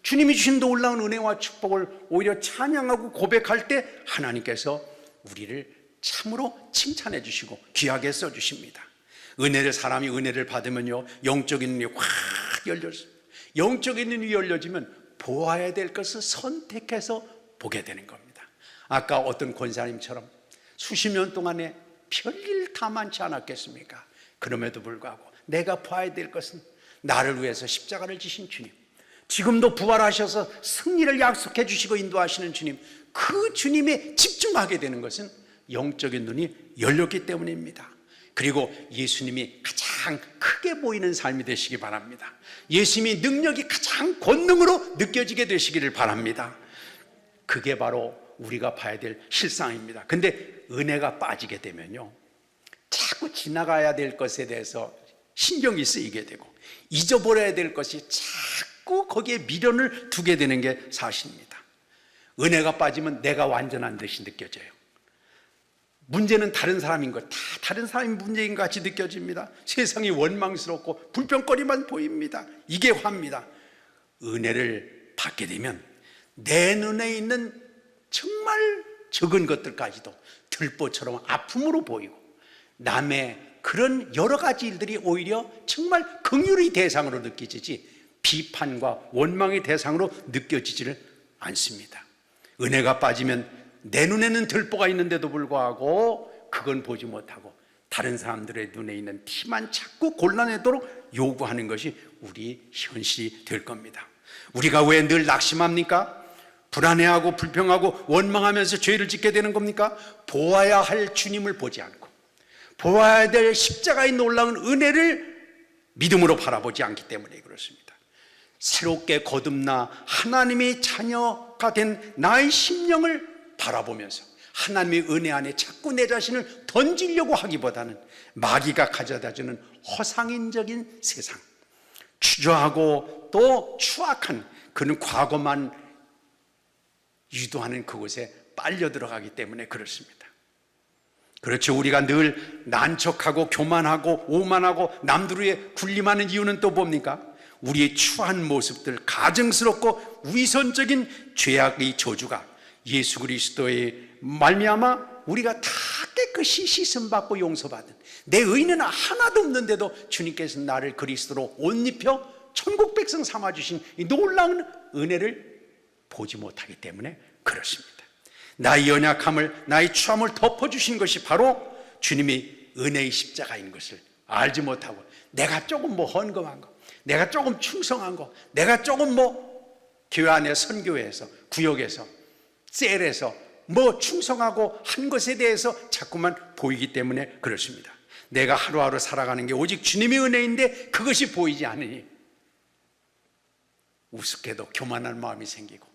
주님이 주신 놀라운 은혜와 축복을 오히려 찬양하고 고백할 때 하나님께서 우리를 참으로 칭찬해 주시고 귀하게 써주십니다. 사람이 은혜를 받으면요, 영적인 눈이 확 열려서, 영적인 눈이 열려지면 보아야 될 것을 선택해서 보게 되는 겁니다. 아까 어떤 권사님처럼 수십 년 동안에 별일 다 많지 않았겠습니까? 그럼에도 불구하고 내가 봐야 될 것은 나를 위해서 십자가를 지신 주님, 지금도 부활하셔서 승리를 약속해 주시고 인도하시는 주님, 그 주님에 집중하게 되는 것은 영적인 눈이 열렸기 때문입니다. 그리고 예수님이 가장 크게 크게 보이는 삶이 되시기 바랍니다. 예수님의 능력이 가장 본능으로 느껴지게 되시기를 바랍니다. 그게 바로 우리가 봐야 될 실상입니다. 근데 은혜가 빠지게 되면요, 자꾸 지나가야 될 것에 대해서 신경이 쓰이게 되고 잊어버려야 될 것이 자꾸 거기에 미련을 두게 되는 게 사실입니다. 은혜가 빠지면 내가 완전한 듯이 느껴져요. 문제는 다른 사람인 것, 다 다른 사람이 문제인 것 같이 느껴집니다. 세상이 원망스럽고 불평거리만 보입니다. 이게 화입니다. 은혜를 받게 되면 내 눈에 있는 정말 적은 것들까지도 들보처럼 아픔으로 보이고, 남의 그런 여러 가지 일들이 오히려 정말 긍휼의 대상으로 느껴지지 비판과 원망의 대상으로 느껴지지를 않습니다. 은혜가 빠지면 내 눈에는 들보가 있는데도 불구하고 그건 보지 못하고 다른 사람들의 눈에 있는 티만 자꾸 골라내도록 요구하는 것이 우리 현실이 될 겁니다. 우리가 왜 늘 낙심합니까? 불안해하고 불평하고 원망하면서 죄를 짓게 되는 겁니까? 보아야 할 주님을 보지 않고, 보아야 될 십자가의 놀라운 은혜를 믿음으로 바라보지 않기 때문에 그렇습니다. 새롭게 거듭나 하나님의 자녀가 된 나의 심령을 바라보면서 하나님의 은혜 안에 자꾸 내 자신을 던지려고 하기보다는 마귀가 가져다주는 허상인적인 세상, 추저하고 또 추악한 그런 과거만 유도하는 그곳에 빨려 들어가기 때문에 그렇습니다. 그렇죠. 우리가 늘 난척하고 교만하고 오만하고 남들 위해 군림하는 이유는 또 뭡니까? 우리의 추한 모습들, 가증스럽고 위선적인 죄악의 저주가 예수 그리스도의 말미암아 우리가 다 깨끗이 씻음받고 용서받은, 내 의는 하나도 없는데도 주님께서 나를 그리스도로 옷 입혀 천국 백성 삼아주신 이 놀라운 은혜를 보지 못하기 때문에 그렇습니다. 나의 연약함을, 나의 추함을 덮어주신 것이 바로 주님의 은혜의 십자가인 것을 알지 못하고, 내가 조금 뭐 헌금한 거, 내가 조금 충성한 거, 내가 조금 뭐 교회 안에 선교회에서, 구역에서, 셀에서 뭐 충성하고 한 것에 대해서 자꾸만 보이기 때문에 그렇습니다. 내가 하루하루 살아가는 게 오직 주님의 은혜인데 그것이 보이지 않으니 우습게도 교만한 마음이 생기고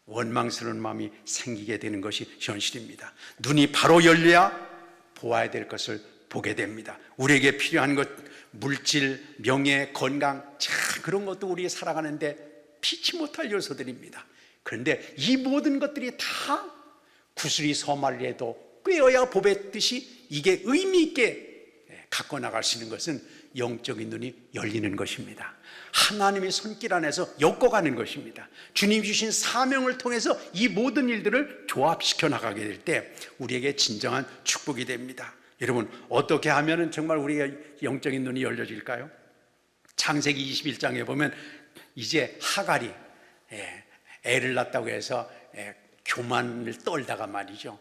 원망스러운 마음이 생기게 되는 것이 현실입니다. 눈이 바로 열려야 보아야 될 것을 보게 됩니다. 우리에게 필요한 것, 물질, 명예, 건강, 참 그런 것도 우리 살아가는데 피치 못할 요소들입니다. 그런데 이 모든 것들이 다 구슬이 서말을 해도 꿰어야 보뱉듯이 이게 의미 있게 갖고 나갈 수 있는 것은 영적인 눈이 열리는 것입니다. 하나님의 손길 안에서 엮어가는 것입니다. 주님 주신 사명을 통해서 이 모든 일들을 조합시켜 나가게 될 때 우리에게 진정한 축복이 됩니다. 여러분, 어떻게 하면 정말 우리가 영적인 눈이 열려질까요? 창세기 21장에 보면 이제 하갈이 애를 낳았다고 해서 교만을 떨다가 말이죠,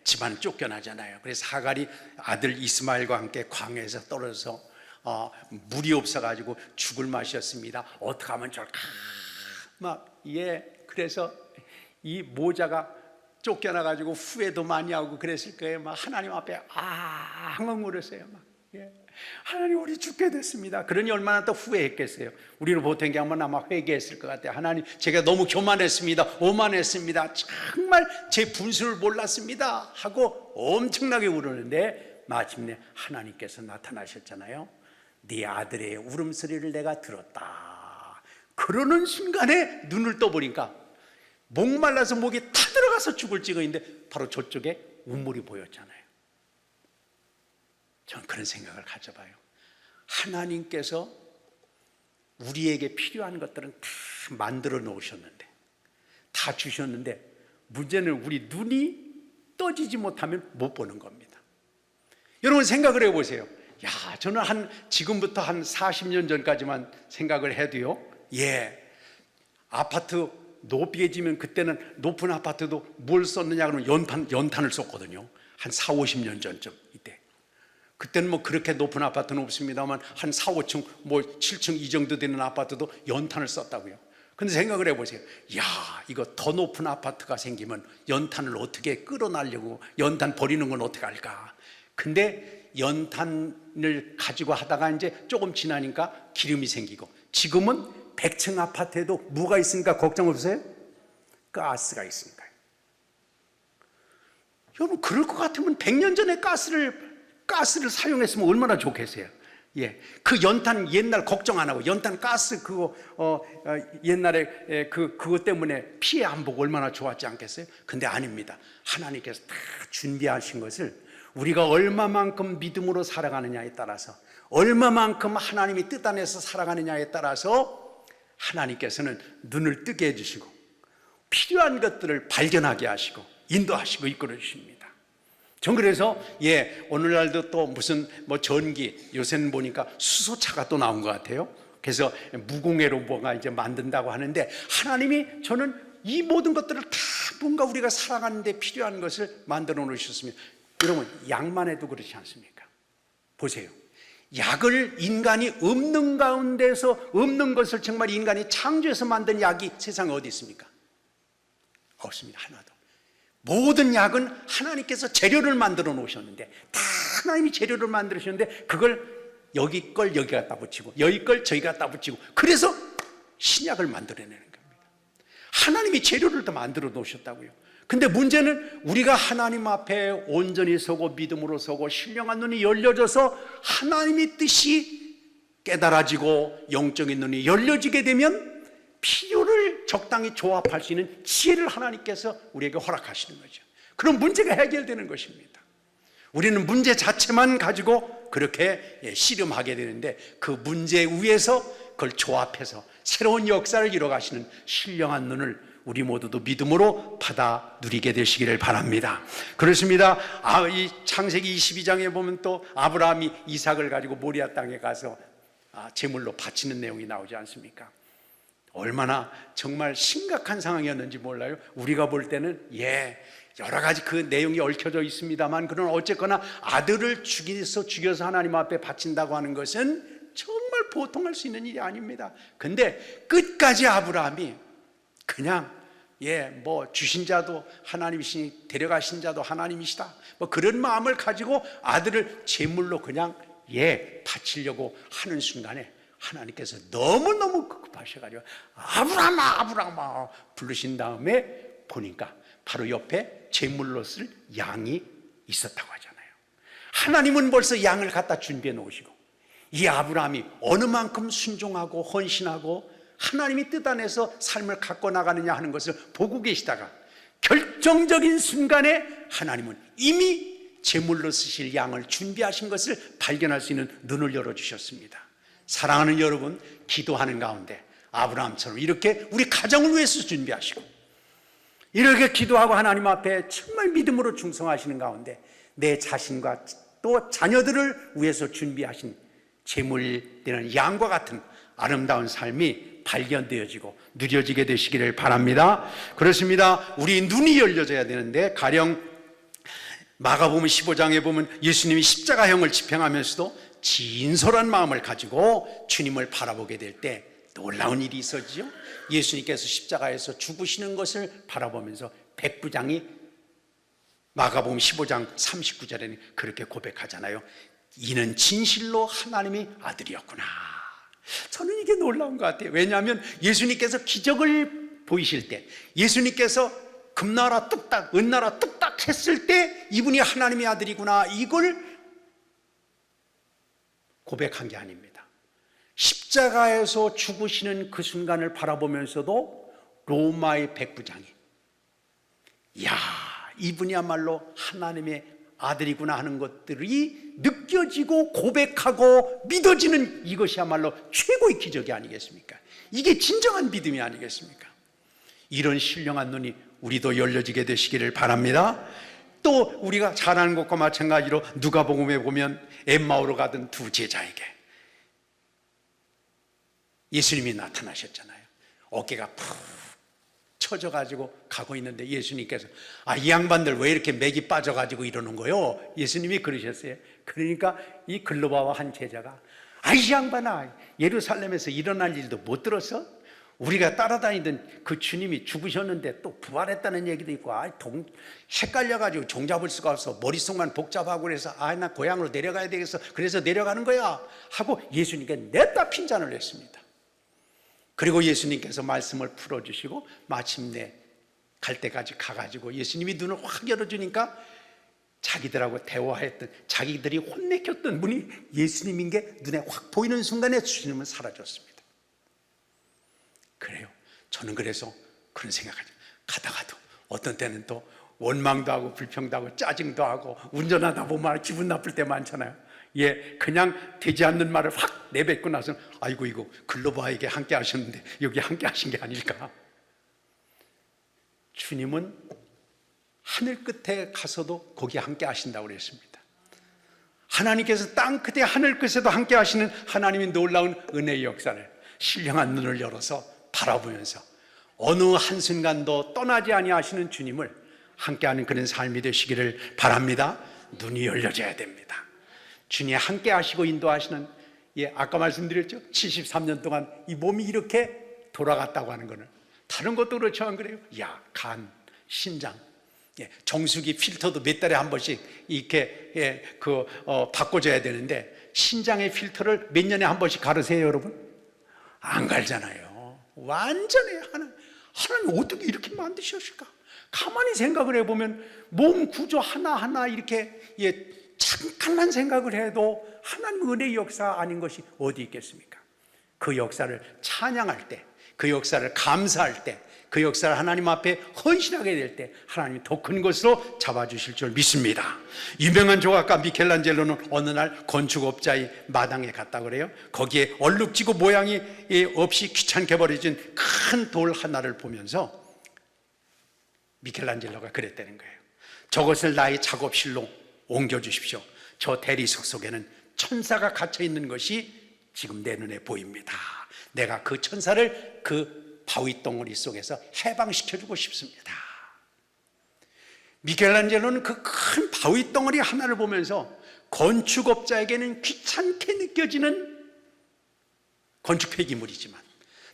집안 쫓겨나잖아요. 그래서 하갈이 아들 이스마엘과 함께 광야에서 떨어져서 물이 없어가지고 죽을 맛이었습니다. 어떻게 하면 좋을까? 그래서 이 모자가 쫓겨나가지고 후회도 많이 하고 그랬을 거예요. 하나님 앞에 엉엉 울었어요. 하나님, 우리 죽게 됐습니다. 그러니 얼마나 또 후회했겠어요. 우리는 보통 하면 아마 회개했을 것 같아요. 하나님, 제가 너무 교만했습니다. 오만했습니다. 정말 제 분수를 몰랐습니다 하고 엄청나게 울었는데 마침내 하나님께서 나타나셨잖아요. 네 아들의 울음소리를 내가 들었다. 그러는 순간에 눈을 떠보니까 목말라서 목이 타들어가서 죽을 찍어있는데 바로 저쪽에 우물이 보였잖아요. 전 그런 생각을 가져봐요. 하나님께서 우리에게 필요한 것들은 다 만들어 놓으셨는데, 다 주셨는데, 문제는 우리 눈이 떠지지 못하면 못 보는 겁니다. 여러분 생각을 해보세요. 저는 지금부터 한 40년 전까지만 생각을 해도요, 아파트 높이게 지면 그때는 높은 아파트도 뭘 썼느냐 그러면 연탄을 썼거든요. 한 4, 50년 전쯤 이때. 그때는 뭐 그렇게 높은 아파트는 없습니다만 한 4, 5층, 7층 이 정도 되는 아파트도 연탄을 썼다고요. 근데 생각을 해보세요. 이거 더 높은 아파트가 생기면 연탄을 어떻게 끌어내려고, 연탄 버리는 건 어떻게 할까? 근데 연탄을 가지고 하다가 이제 조금 지나니까 기름이 생기고, 지금은 100층 아파트에도 뭐가 있으니까 걱정 없어요? 가스가 있으니까요. 여러분, 그럴 것 같으면 100년 전에 가스를 사용했으면 얼마나 좋겠어요. 예, 그 연탄 옛날 걱정 안 하고 연탄 가스 그거 옛날에 그것 때문에 피해 안 보고 얼마나 좋았지 않겠어요? 근데 아닙니다. 하나님께서 다 준비하신 것을 우리가 얼마만큼 믿음으로 살아가느냐에 따라서, 얼마만큼 하나님이 뜻 안에서 살아가느냐에 따라서 하나님께서는 눈을 뜨게 해주시고 필요한 것들을 발견하게 하시고 인도하시고 이끌어 주십니다. 전 그래서 오늘날도 또 무슨 전기, 요새는 보니까 수소차가 또 나온 것 같아요. 그래서 무공해로 뭐가 이제 만든다고 하는데, 하나님이 저는 이 모든 것들을 다 뭔가 우리가 살아가는 데 필요한 것을 만들어 놓으셨습니다. 여러분, 약만 해도 그렇지 않습니까? 보세요. 약을 인간이 없는 가운데서 없는 것을 정말 인간이 창조해서 만든 약이 세상에 어디 있습니까? 없습니다. 하나도. 모든 약은 하나님께서 재료를 만들어 놓으셨는데, 다 하나님이 재료를 만드셨는데 그걸 여기 걸 여기 갖다 붙이고 여기 걸 저기 갖다 붙이고, 그래서 신약을 만들어내는 겁니다. 하나님이 재료를 다 만들어 놓으셨다고요. 근데 문제는 우리가 하나님 앞에 온전히 서고 믿음으로 서고 신령한 눈이 열려져서 하나님의 뜻이 깨달아지고 영적인 눈이 열려지게 되면 필요를 적당히 조합할 수 있는 지혜를 하나님께서 우리에게 허락하시는 거죠. 그럼 문제가 해결되는 것입니다. 우리는 문제 자체만 가지고 그렇게 씨름하게 되는데, 그 문제 위에서 그걸 조합해서 새로운 역사를 이뤄가시는 신령한 눈을 우리 모두도 믿음으로 받아 누리게 되시기를 바랍니다. 그렇습니다. 이 창세기 22장에 보면 또 아브라함이 이삭을 가지고 모리아 땅에 가서 제물로 바치는 내용이 나오지 않습니까? 얼마나 정말 심각한 상황이었는지 몰라요. 우리가 볼 때는 여러 가지 그 내용이 얽혀져 있습니다만, 그러나 어쨌거나 아들을 죽여서 하나님 앞에 바친다고 하는 것은 정말 보통할 수 있는 일이 아닙니다. 근데 끝까지 아브라함이 그냥 주신 자도 하나님이시니 데려가신 자도 하나님이시다, 그런 마음을 가지고 아들을 제물로 그냥 바치려고 하는 순간에 하나님께서 너무너무 급하셔가지고 아브라함아 아브라함아 부르신 다음에 보니까 바로 옆에 제물로 쓸 양이 있었다고 하잖아요. 하나님은 벌써 양을 갖다 준비해 놓으시고, 이 아브라함이 어느 만큼 순종하고 헌신하고 하나님이 뜻 안에서 삶을 갖고 나가느냐 하는 것을 보고 계시다가 결정적인 순간에 하나님은 이미 제물로 쓰실 양을 준비하신 것을 발견할 수 있는 눈을 열어주셨습니다. 사랑하는 여러분, 기도하는 가운데 아브라함처럼 이렇게 우리 가정을 위해서 준비하시고, 이렇게 기도하고 하나님 앞에 정말 믿음으로 충성하시는 가운데 내 자신과 또 자녀들을 위해서 준비하신 제물되는 양과 같은 아름다운 삶이 발견되어지고 누려지게 되시기를 바랍니다. 그렇습니다. 우리 눈이 열려져야 되는데, 가령 마가복음 15장에 보면 예수님이 십자가형을 집행하면서도 진솔한 마음을 가지고 주님을 바라보게 될 때 놀라운 일이 있었죠. 예수님께서 십자가에서 죽으시는 것을 바라보면서 백부장이 마가복음 15장 39절에는 그렇게 고백하잖아요. 이는 진실로 하나님의 아들이었구나. 저는 이게 놀라운 것 같아요. 왜냐하면 예수님께서 기적을 보이실 때, 예수님께서 금나라 뚝딱 은나라 뚝딱 했을 때 이분이 하나님의 아들이구나, 이걸 고백한 게 아닙니다. 십자가에서 죽으시는 그 순간을 바라보면서도 로마의 백부장이 이분이야말로 하나님의 아들이구나 하는 것들이 느껴지고 고백하고 믿어지는, 이것이야말로 최고의 기적이 아니겠습니까? 이게 진정한 믿음이 아니겠습니까? 이런 신령한 눈이 우리도 열려지게 되시기를 바랍니다. 또 우리가 잘 아는 것과 마찬가지로 누가복음에 보면 엠마오로 가던 두 제자에게 예수님이 나타나셨잖아요. 어깨가 푹 처져가지고 가고 있는데 예수님께서 이 양반들 왜 이렇게 맥이 빠져가지고 이러는 거요? 예수님이 그러셨어요. 그러니까 이 글로바와 한 제자가 이 양반아, 예루살렘에서 일어날 일도 못 들었어? 우리가 따라다니던 그 주님이 죽으셨는데 또 부활했다는 얘기도 있고, 헷갈려가지고 종잡을 수가 없어. 머릿속만 복잡하고 그래서 나 고향으로 내려가야 되겠어. 그래서 내려가는 거야 하고 예수님께 냈다 핀잔을 했습니다. 그리고 예수님께서 말씀을 풀어주시고 마침내 갈 때까지 가가지고 예수님이 눈을 확 열어주니까 자기들하고 대화했던, 자기들이 혼내켰던 분이 예수님인 게 눈에 확 보이는 순간에 주님은 사라졌습니다. 그래요. 저는 그래서 그런 생각하죠. 가다가도 어떤 때는 또 원망도 하고 불평도 하고 짜증도 하고, 운전하다 보면 기분 나쁠 때 많잖아요. 그냥 되지 않는 말을 확 내뱉고 나서 아이고 이거 글로바에게 함께 하셨는데 여기 함께 하신 게 아닐까. 주님은 하늘 끝에 가서도 거기 함께 하신다고 그랬습니다. 하나님께서 땅 끝에 하늘 끝에도 함께 하시는 하나님의 놀라운 은혜의 역사를 신령한 눈을 열어서 바라보면서 어느 한순간도 떠나지 아니하시는 주님을 함께하는 그런 삶이 되시기를 바랍니다. 눈이 열려져야 됩니다. 주님이 함께 하시고 인도하시는, 아까 말씀드렸죠, 73년 동안 이 몸이 이렇게 돌아갔다고 하는 거는 다른 것도 그렇지만 그래요. 간, 심장, 정수기 필터도 몇 달에 한 번씩 이렇게 바꿔줘야 되는데, 신장의 필터를 몇 년에 한 번씩 갈으세요, 여러분? 안 갈잖아요. 완전히 하나님 어떻게 이렇게 만드셨을까? 가만히 생각을 해보면 몸 구조 하나하나 이렇게 잠깐만 생각을 해도 하나님 은혜의 역사 아닌 것이 어디 있겠습니까? 그 역사를 찬양할 때, 그 역사를 감사할 때, 그 역사를 하나님 앞에 헌신하게 될 때 하나님이 더 큰 것으로 잡아주실 줄 믿습니다. 유명한 조각가 미켈란젤로는 어느 날 건축업자의 마당에 갔다 그래요. 거기에 얼룩지고 모양이 없이 귀찮게 버려진 큰 돌 하나를 보면서 미켈란젤로가 그랬다는 거예요. 저것을 나의 작업실로 옮겨주십시오. 저 대리석 속에는 천사가 갇혀있는 것이 지금 내 눈에 보입니다. 내가 그 천사를 그 바위 덩어리 속에서 해방시켜주고 싶습니다. 미켈란젤로는 그 큰 바위 덩어리 하나를 보면서 건축업자에게는 귀찮게 느껴지는 건축 폐기물이지만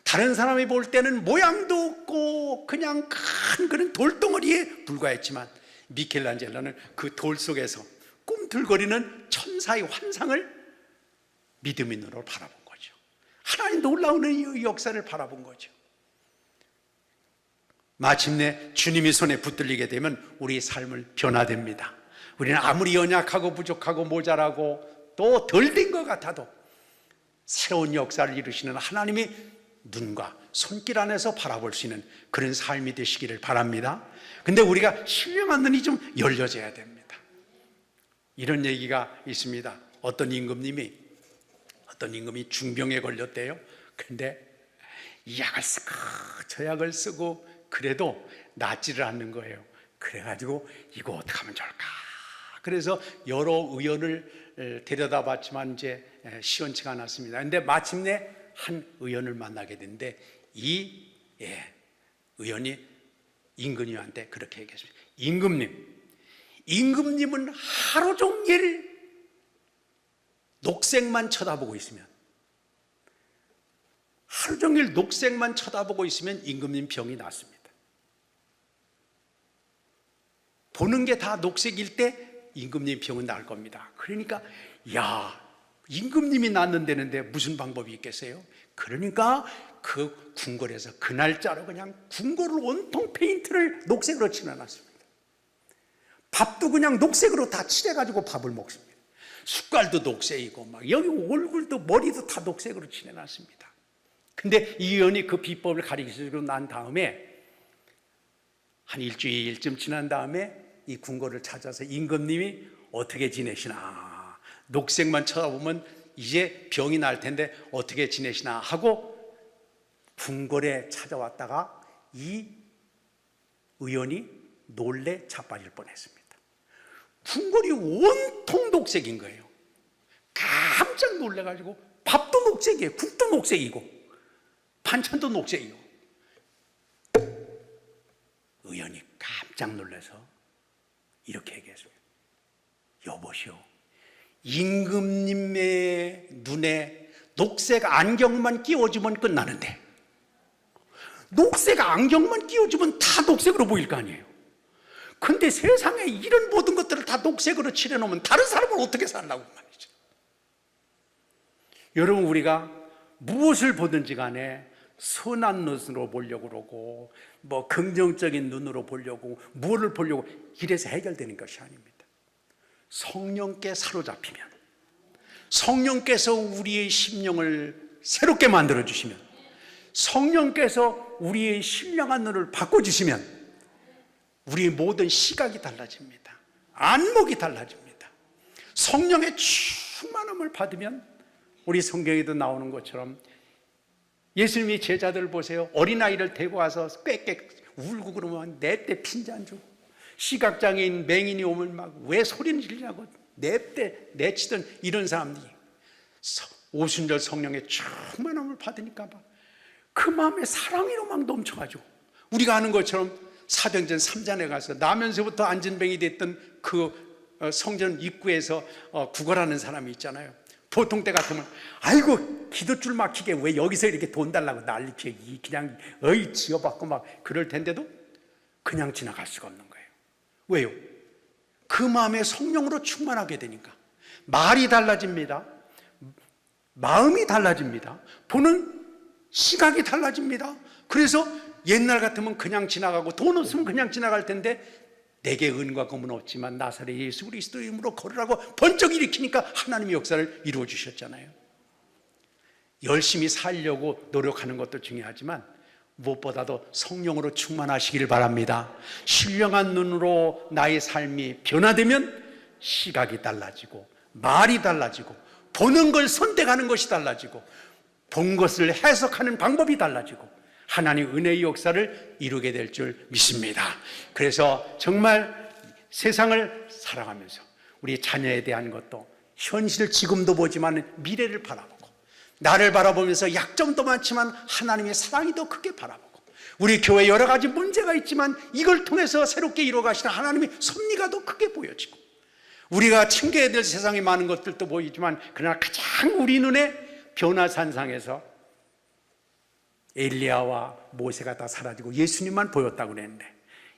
다른 사람이 볼 때는 모양도 없고 그냥 큰 그런 돌덩어리에 불과했지만, 미켈란젤로는 그 돌 속에서 꿈틀거리는 천사의 환상을 믿음의 눈으로 바라본 거죠. 하나님 놀라운 이 역사를 바라본 거죠. 마침내 주님의 손에 붙들리게 되면 우리의 삶을 변화됩니다. 우리는 아무리 연약하고 부족하고 모자라고 또 덜 된 것 같아도 새로운 역사를 이루시는 하나님의 눈과 손길 안에서 바라볼 수 있는 그런 삶이 되시기를 바랍니다. 근데 우리가 신령한 눈이 좀 열려져야 됩니다. 이런 얘기가 있습니다. 어떤 임금이 중병에 걸렸대요. 근데 이 약을 쓰고 저 약을 쓰고 그래도 낫지를 않는 거예요. 그래가지고 이거 어떻게 하면 좋을까? 그래서 여러 의원을 데려다 봤지만 이제 시원치가 않았습니다. 근데 마침내 한 의원을 만나게 됐는데 이 의원이 임금님한테 그렇게 얘기했습니다. 임금님은 하루 종일 녹색만 쳐다보고 있으면, 하루 종일 녹색만 쳐다보고 있으면 임금님 병이 낫습니다. 보는 게 다 녹색일 때 임금님 병은 나을 겁니다. 그러니까 임금님이 낫는다는데 무슨 방법이 있겠어요? 그러니까 그 궁궐에서 그 날짜로 그냥 궁궐을 온통 페인트를 녹색으로 칠해놨습니다. 밥도 그냥 녹색으로 다 칠해가지고 밥을 먹습니다. 숟갈도 녹색이고 막 여기 얼굴도 머리도 다 녹색으로 칠해놨습니다. 근데 이 의원이 그 비법을 가르치고 난 다음에 한 일주일쯤 지난 다음에 이 궁궐을 찾아서 임금님이 어떻게 지내시나, 녹색만 쳐다보면 이제 병이 날 텐데 어떻게 지내시나 하고 궁궐에 찾아왔다가 이 의원이 놀래 자빠질 뻔했습니다. 궁궐이 온통 녹색인 거예요. 깜짝 놀래가지고 밥도 녹색이에요. 국도 녹색이고 반찬도 녹색이고. 의원이 깜짝 놀라서 이렇게 얘기했습니다. 여보시오, 임금님의 눈에 녹색 안경만 끼워주면 끝나는데 녹색 안경만 끼워주면 다 녹색으로 보일 거 아니에요. 근데 세상에 이런 모든 것들을 다 녹색으로 칠해놓으면 다른 사람을 어떻게 살라고 말이죠. 여러분, 우리가 무엇을 보든지 간에 선한 눈으로 보려고 그러고 뭐 긍정적인 눈으로 보려고 무엇을 보려고 이래서 해결되는 것이 아닙니다. 성령께 사로잡히면, 성령께서 우리의 심령을 새롭게 만들어주시면, 성령께서 우리의 신령한 눈을 바꿔주시면 우리의 모든 시각이 달라집니다. 안목이 달라집니다. 성령의 충만함을 받으면 우리 성경에도 나오는 것처럼 예수님이 제자들 보세요. 어린아이를 데리고 와서 꽥꽥 울고 그러면 냅대 핀잔 주고, 시각장애인 맹인이 오면 막 왜 소리는 지르냐고 냅대 내치던 이런 사람들이 오순절 성령의 충만함을 받으니까 그 마음에 사랑으로 막 넘쳐가지고, 우리가 아는 것처럼 사도행전 3장에 가서 나면서부터 안진뱅이 됐던 그 성전 입구에서 구걸하는 사람이 있잖아요. 보통 때 같으면 아이고 기도줄 막히게 왜 여기서 이렇게 돈 달라고 난리쳐 그냥 지어받고 막 그럴 텐데도 그냥 지나갈 수가 없는 거예요. 왜요? 그 마음에 성령으로 충만하게 되니까 말이 달라집니다. 마음이 달라집니다. 보는 시각이 달라집니다. 그래서 옛날 같으면 그냥 지나가고 돈 없으면 그냥 지나갈 텐데 내게 은과 금은 없지만 나사렛 예수 그리스도 이름으로 걸으라고 번쩍 일으키니까 하나님의 역사를 이루어 주셨잖아요. 열심히 살려고 노력하는 것도 중요하지만 무엇보다도 성령으로 충만하시길 바랍니다. 신령한 눈으로 나의 삶이 변화되면 시각이 달라지고 말이 달라지고 보는 걸 선택하는 것이 달라지고 본 것을 해석하는 방법이 달라지고 하나님 은혜의 역사를 이루게 될 줄 믿습니다. 그래서 정말 세상을 살아가면서 우리 자녀에 대한 것도 현실 지금도 보지만 미래를 바라보고, 나를 바라보면서 약점도 많지만 하나님의 사랑이 더 크게 바라보고, 우리 교회 여러 가지 문제가 있지만 이걸 통해서 새롭게 이루어가시는 하나님의 섭리가 더 크게 보여지고, 우리가 챙겨야 될 세상에 많은 것들도 보이지만 그러나 가장 우리 눈에 변화산상에서 엘리야와 모세가 다 사라지고 예수님만 보였다고 그랬는데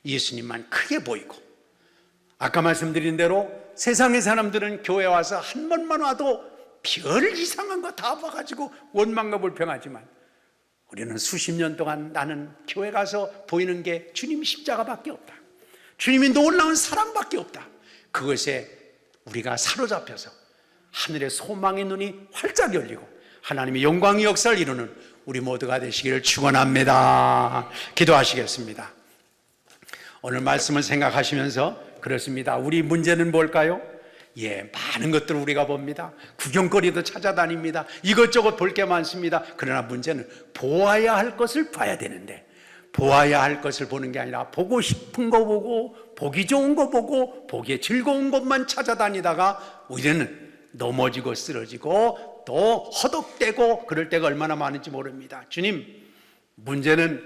예수님만 크게 보이고, 아까 말씀드린 대로 세상의 사람들은 교회 와서 한 번만 와도 별 이상한 거 다 봐가지고 원망과 불평하지만 우리는 수십 년 동안 나는 교회 가서 보이는 게 주님 십자가밖에 없다, 주님이 놀라운 사랑밖에 없다. 그것에 우리가 사로잡혀서 하늘의 소망의 눈이 활짝 열리고 하나님의 영광의 역사를 이루는 우리 모두가 되시기를 축원합니다. 기도하시겠습니다. 오늘 말씀을 생각하시면서 그렇습니다. 우리 문제는 뭘까요? 많은 것들을 우리가 봅니다. 구경거리도 찾아다닙니다. 이것저것 볼 게 많습니다. 그러나 문제는 보아야 할 것을 봐야 되는데, 보아야 할 것을 보는 게 아니라 보고 싶은 거 보고 보기 좋은 거 보고 보기에 즐거운 것만 찾아다니다가 우리는 넘어지고 쓰러지고 또 허덕대고 그럴 때가 얼마나 많은지 모릅니다. 주님, 문제는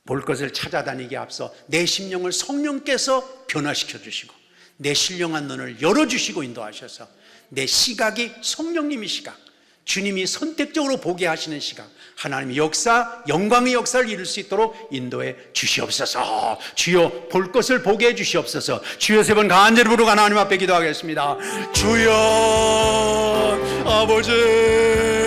볼 것을 찾아다니기에 앞서 내 심령을 성령께서 변화시켜 주시고 내 신령한 눈을 열어주시고 인도하셔서 내 시각이 성령님의 시각, 주님이 선택적으로 보게 하시는 시각, 하나님의 역사, 영광의 역사를 이룰 수 있도록 인도해 주시옵소서. 주여, 볼 것을 보게 해 주시옵소서. 주여, 세 번 간절히 부르고 하나님 앞에 기도하겠습니다. 주여, 아버지.